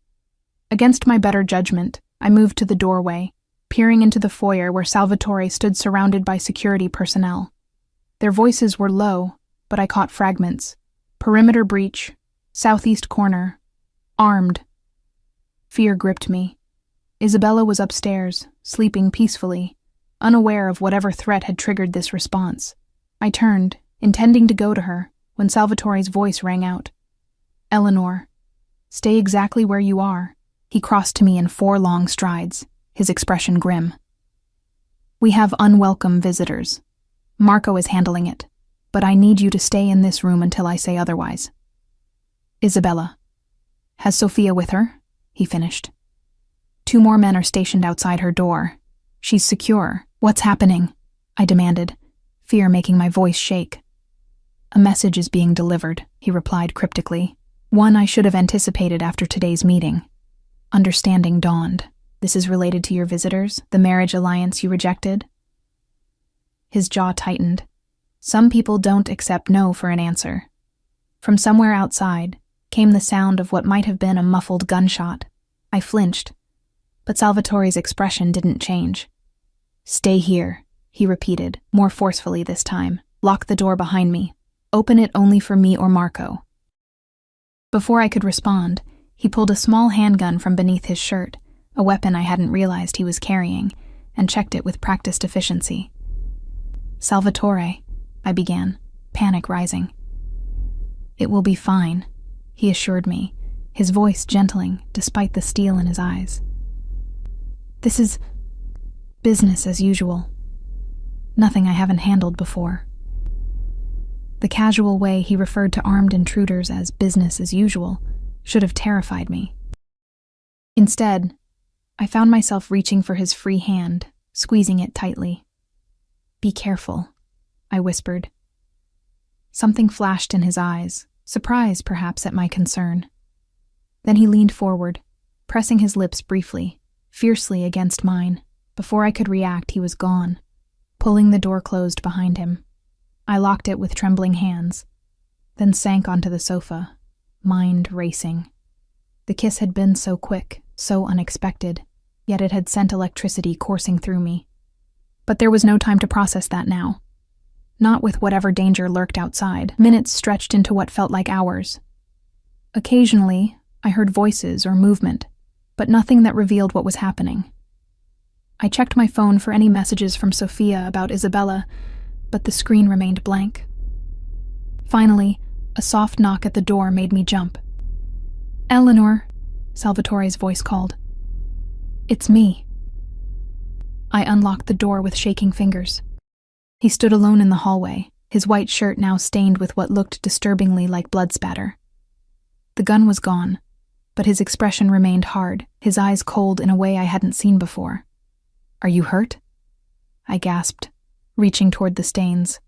S1: Against my better judgment, I moved to the doorway, peering into the foyer where Salvatore stood surrounded by security personnel. Their voices were low, but I caught fragments. Perimeter breach, southeast corner, armed. Fear gripped me. Isabella was upstairs, sleeping peacefully, unaware of whatever threat had triggered this response. I turned, intending to go to her, when Salvatore's voice rang out. Eleanor, stay exactly where you are. He crossed to me in 4 long strides, his expression grim. We have unwelcome visitors. Marco is handling it, but I need you to stay in this room until I say otherwise. Isabella. Has Sophia with her? He finished. 2 more men are stationed outside her door. She's secure. What's happening? I demanded, fear making my voice shake. A message is being delivered, he replied cryptically. One I should have anticipated after today's meeting. Understanding dawned. This is related to your visitors, the marriage alliance you rejected? His jaw tightened. Some people don't accept no for an answer. From somewhere outside came the sound of what might have been a muffled gunshot. I flinched, but Salvatore's expression didn't change. Stay here, he repeated, more forcefully this time. Lock the door behind me. Open it only for me or Marco. Before I could respond, he pulled a small handgun from beneath his shirt, a weapon I hadn't realized he was carrying, and checked it with practiced efficiency. Salvatore, I began, panic rising. It will be fine, he assured me, his voice gentling despite the steel in his eyes. This is business as usual. Nothing I haven't handled before. The casual way he referred to armed intruders as business as usual should have terrified me. Instead, I found myself reaching for his free hand, squeezing it tightly. Be careful, I whispered. Something flashed in his eyes, surprise perhaps at my concern. Then he leaned forward, pressing his lips briefly, fiercely against mine. Before I could react, he was gone, pulling the door closed behind him. I locked it with trembling hands, then sank onto the sofa, mind racing. The kiss had been so quick, so unexpected, yet it had sent electricity coursing through me. But there was no time to process that now. Not with whatever danger lurked outside. Minutes stretched into what felt like hours. Occasionally, I heard voices or movement, but nothing that revealed what was happening. I checked my phone for any messages from Sophia about Isabella, but the screen remained blank. Finally, a soft knock at the door made me jump. Eleanor, Salvatore's voice called. It's me. I unlocked the door with shaking fingers. He stood alone in the hallway, his white shirt now stained with what looked disturbingly like blood spatter. The gun was gone, but his expression remained hard, his eyes cold in a way I hadn't seen before. Are you hurt? I gasped, reaching toward the stains.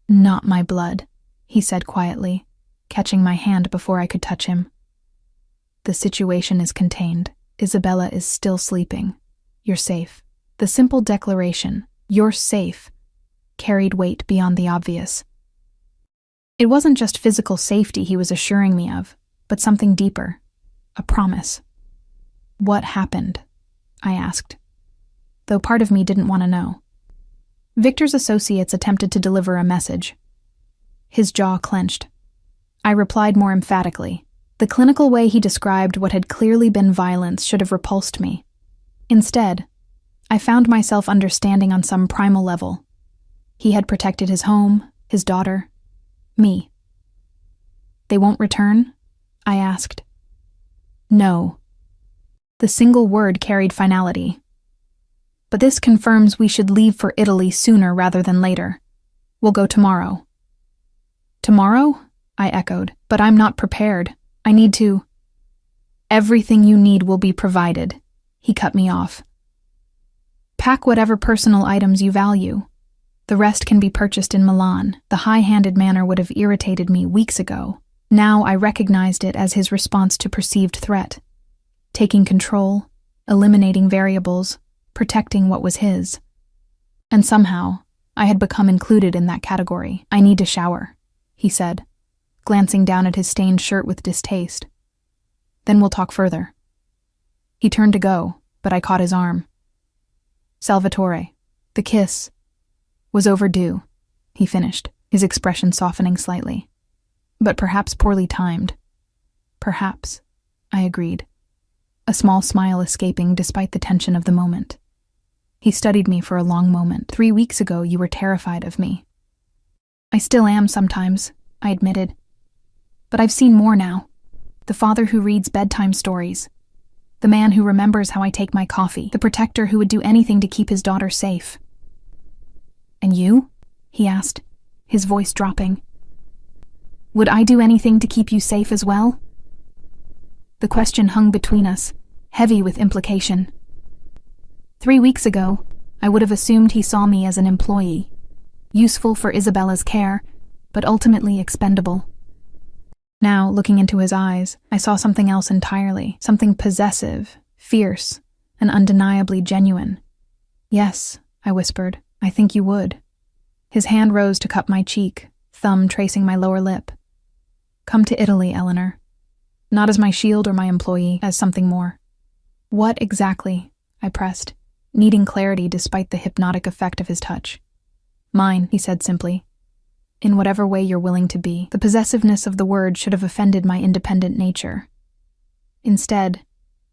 S1: Not my blood, he said quietly, catching my hand before I could touch him. The situation is contained. Isabella is still sleeping. You're safe. The simple declaration, you're safe, carried weight beyond the obvious. It wasn't just physical safety he was assuring me of, but something deeper, a promise. What happened? I asked, though part of me didn't want to know. Victor's associates attempted to deliver a message. His jaw clenched. I replied more emphatically. The clinical way he described what had clearly been violence should have repulsed me. Instead, I found myself understanding on some primal level. He had protected his home, his daughter, me. They won't return? I asked. No. The single word carried finality. But this confirms we should leave for Italy sooner rather than later. We'll go tomorrow. Tomorrow? I echoed. But I'm not prepared. I need to. Everything you need will be provided. He cut me off. Pack whatever personal items you value. The rest can be purchased in Milan. The high-handed manner would have irritated me weeks ago. Now I recognized it as his response to perceived threat. Taking control, eliminating variables, protecting what was his. And somehow, I had become included in that category. I need to shower, he said, glancing down at his stained shirt with distaste. Then we'll talk further. He turned to go, but I caught his arm. Salvatore, the kiss, was overdue, he finished, his expression softening slightly. But perhaps poorly timed. Perhaps, I agreed, a small smile escaping despite the tension of the moment. He studied me for a long moment. 3 weeks ago, you were terrified of me. I still am sometimes, I admitted. But I've seen more now. The father who reads bedtime stories. The man who remembers how I take my coffee. The protector who would do anything to keep his daughter safe. And you? He asked, his voice dropping. Would I do anything to keep you safe as well? The question hung between us, heavy with implication. 3 weeks ago, I would have assumed he saw me as an employee, useful for Isabella's care, but ultimately expendable. Now, looking into his eyes, I saw something else entirely, something possessive, fierce, and undeniably genuine. Yes, I whispered, I think you would. His hand rose to cup my cheek, thumb tracing my lower lip. Come to Italy, Eleanor. Not as my shield or my employee, as something more. What exactly? I pressed, needing clarity despite the hypnotic effect of his touch. Mine, he said simply. In whatever way you're willing to be. The possessiveness of the word should have offended my independent nature. Instead,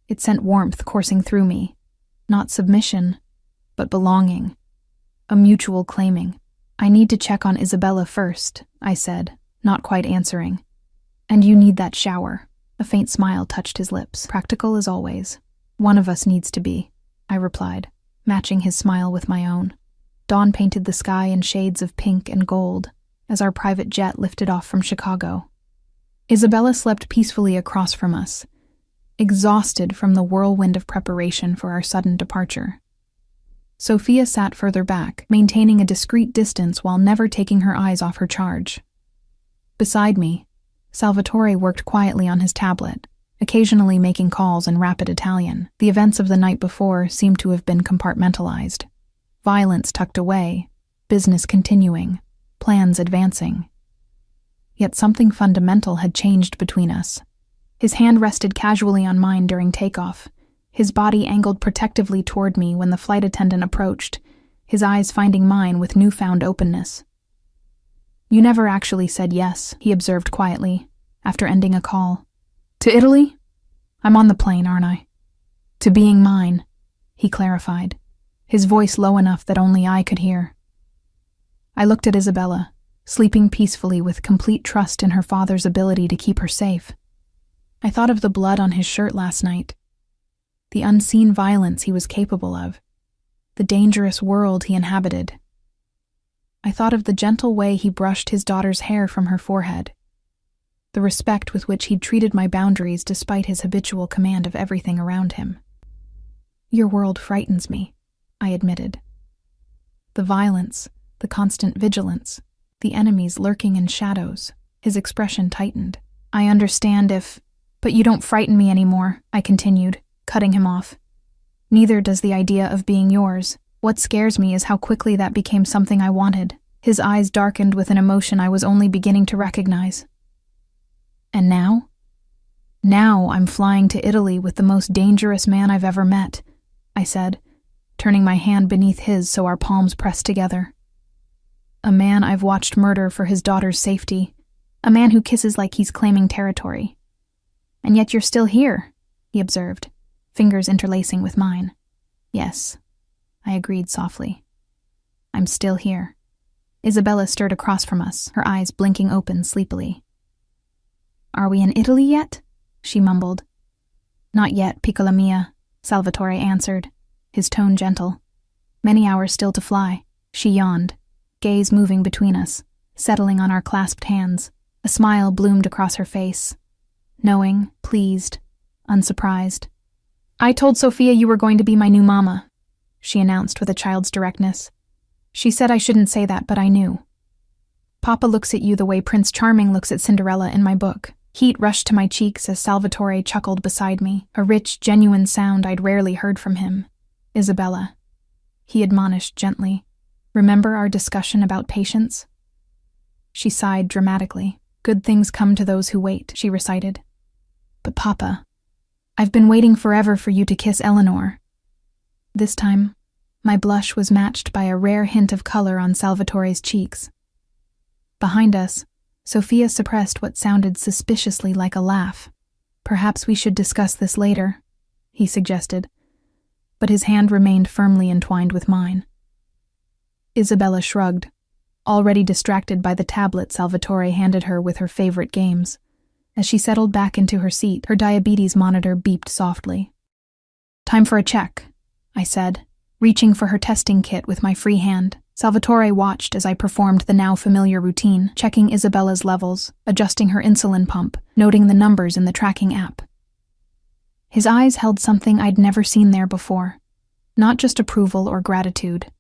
S1: it sent warmth coursing through me. Not submission, but belonging. A mutual claiming. I need to check on Isabella first, I said, not quite answering. And you need that shower. A faint smile touched his lips. Practical as always. One of us needs to be, I replied, matching his smile with my own. Dawn painted the sky in shades of pink and gold as our private jet lifted off from Chicago. Isabella slept peacefully across from us, exhausted from the whirlwind of preparation for our sudden departure. Sophia sat further back, maintaining a discreet distance while never taking her eyes off her charge. Beside me, Salvatore worked quietly on his tablet, occasionally making calls in rapid Italian. The events of the night before seemed to have been compartmentalized. Violence tucked away, business continuing, plans advancing. Yet something fundamental had changed between us. His hand rested casually on mine during takeoff, his body angled protectively toward me when the flight attendant approached, his eyes finding mine with newfound openness. You never actually said yes, he observed quietly, after ending a call. To Italy? I'm on the plane, aren't I? To being mine, he clarified, his voice low enough that only I could hear. I looked at Isabella, sleeping peacefully with complete trust in her father's ability to keep her safe. I thought of the blood on his shirt last night, the unseen violence he was capable of, the dangerous world he inhabited. I thought of the gentle way he brushed his daughter's hair from her forehead, the respect with which he'd treated my boundaries despite his habitual command of everything around him. Your world frightens me, I admitted. The violence, the constant vigilance, the enemies lurking in shadows. His expression tightened. I understand but you don't frighten me anymore, I continued, cutting him off. Neither does the idea of being yours. What scares me is how quickly that became something I wanted. His eyes darkened with an emotion I was only beginning to recognize. And now? Now I'm flying to Italy with the most dangerous man I've ever met, I said, turning my hand beneath his so our palms pressed together. A man I've watched murder for his daughter's safety, A man who kisses like he's claiming territory. And yet you're still here, he observed, fingers interlacing with mine. Yes, I agreed softly. I'm still here. Isabella stirred across from us, her eyes blinking open sleepily. Are we in Italy yet? She mumbled. Not yet, piccola mia, Salvatore answered, his tone gentle. Many hours still to fly. She yawned, gaze moving between us, settling on our clasped hands. A smile bloomed across her face. Knowing, pleased, unsurprised. I told Sophia you were going to be my new mama, she announced with a child's directness. She said I shouldn't say that, but I knew. Papa looks at you the way Prince Charming looks at Cinderella in my book. Heat rushed to my cheeks as Salvatore chuckled beside me, a rich, genuine sound I'd rarely heard from him. Isabella, he admonished gently. Remember our discussion about patience? She sighed dramatically. Good things come to those who wait, she recited. But Papa, I've been waiting forever for you to kiss Eleanor. This time, my blush was matched by a rare hint of color on Salvatore's cheeks. Behind us, Sophia suppressed what sounded suspiciously like a laugh. Perhaps we should discuss this later, he suggested, but his hand remained firmly entwined with mine. Isabella shrugged, already distracted by the tablet Salvatore handed her with her favorite games. As she settled back into her seat, her diabetes monitor beeped softly. Time for a check, I said, reaching for her testing kit with my free hand. Salvatore watched as I performed the now familiar routine, checking Isabella's levels, adjusting her insulin pump, noting the numbers in the tracking app. His eyes held something I'd never seen there before. Not just approval or gratitude,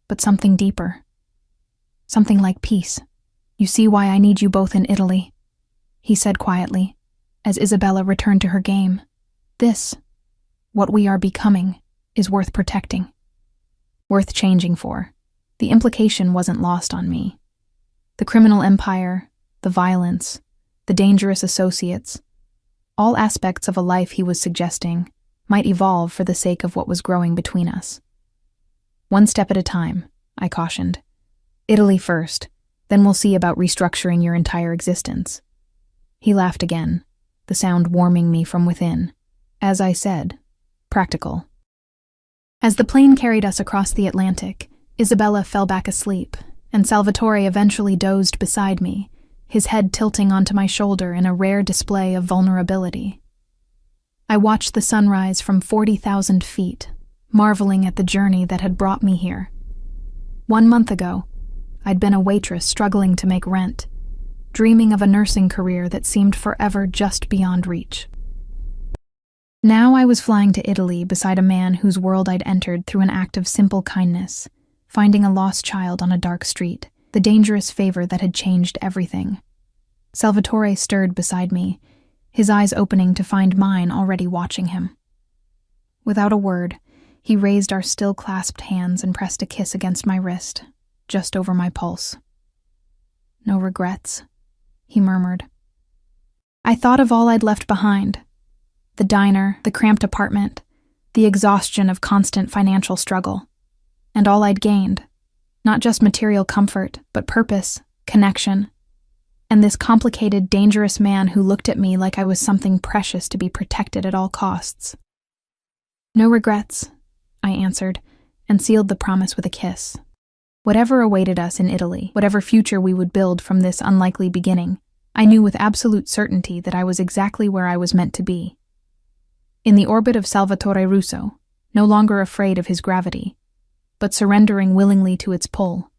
S1: but something deeper. Something like peace. You see why I need you both in Italy, he said quietly, as Isabella returned to her game. This, what we are becoming, is worth protecting. Worth changing for. The implication wasn't lost on me. The criminal empire, the violence, the dangerous associates, all aspects of a life he was suggesting might evolve for the sake of what was growing between us. One step at a time, I cautioned. Italy first, then we'll see about restructuring your entire existence. He laughed again, the sound warming me from within. As I said, practical. As the plane carried us across the Atlantic, Isabella fell back asleep, and Salvatore eventually dozed beside me, his head tilting onto my shoulder in a rare display of vulnerability. I watched the sunrise from 40,000 feet, marveling at the journey that had brought me here. 1 month ago, I'd been a waitress struggling to make rent, dreaming of a nursing career that seemed forever just beyond reach. Now I was flying to Italy beside a man whose world I'd entered through an act of simple kindness, finding a lost child on a dark street, the dangerous favor that had changed everything. Salvatore stirred beside me, his eyes opening to find mine already watching him. Without a word, he raised our still clasped hands and pressed a kiss against my wrist, just over my pulse. No regrets, he murmured. I thought of all I'd left behind. The diner, the cramped apartment, the exhaustion of constant financial struggle. And all I'd gained, not just material comfort, but purpose, connection, and this complicated, dangerous man who looked at me like I was something precious to be protected at all costs. No regrets, I answered, and sealed the promise with a kiss. Whatever awaited us in Italy, whatever future we would build from this unlikely beginning, I knew with absolute certainty that I was exactly where I was meant to be. In the orbit of Salvatore Russo, no longer afraid of his gravity, but surrendering willingly to its pull,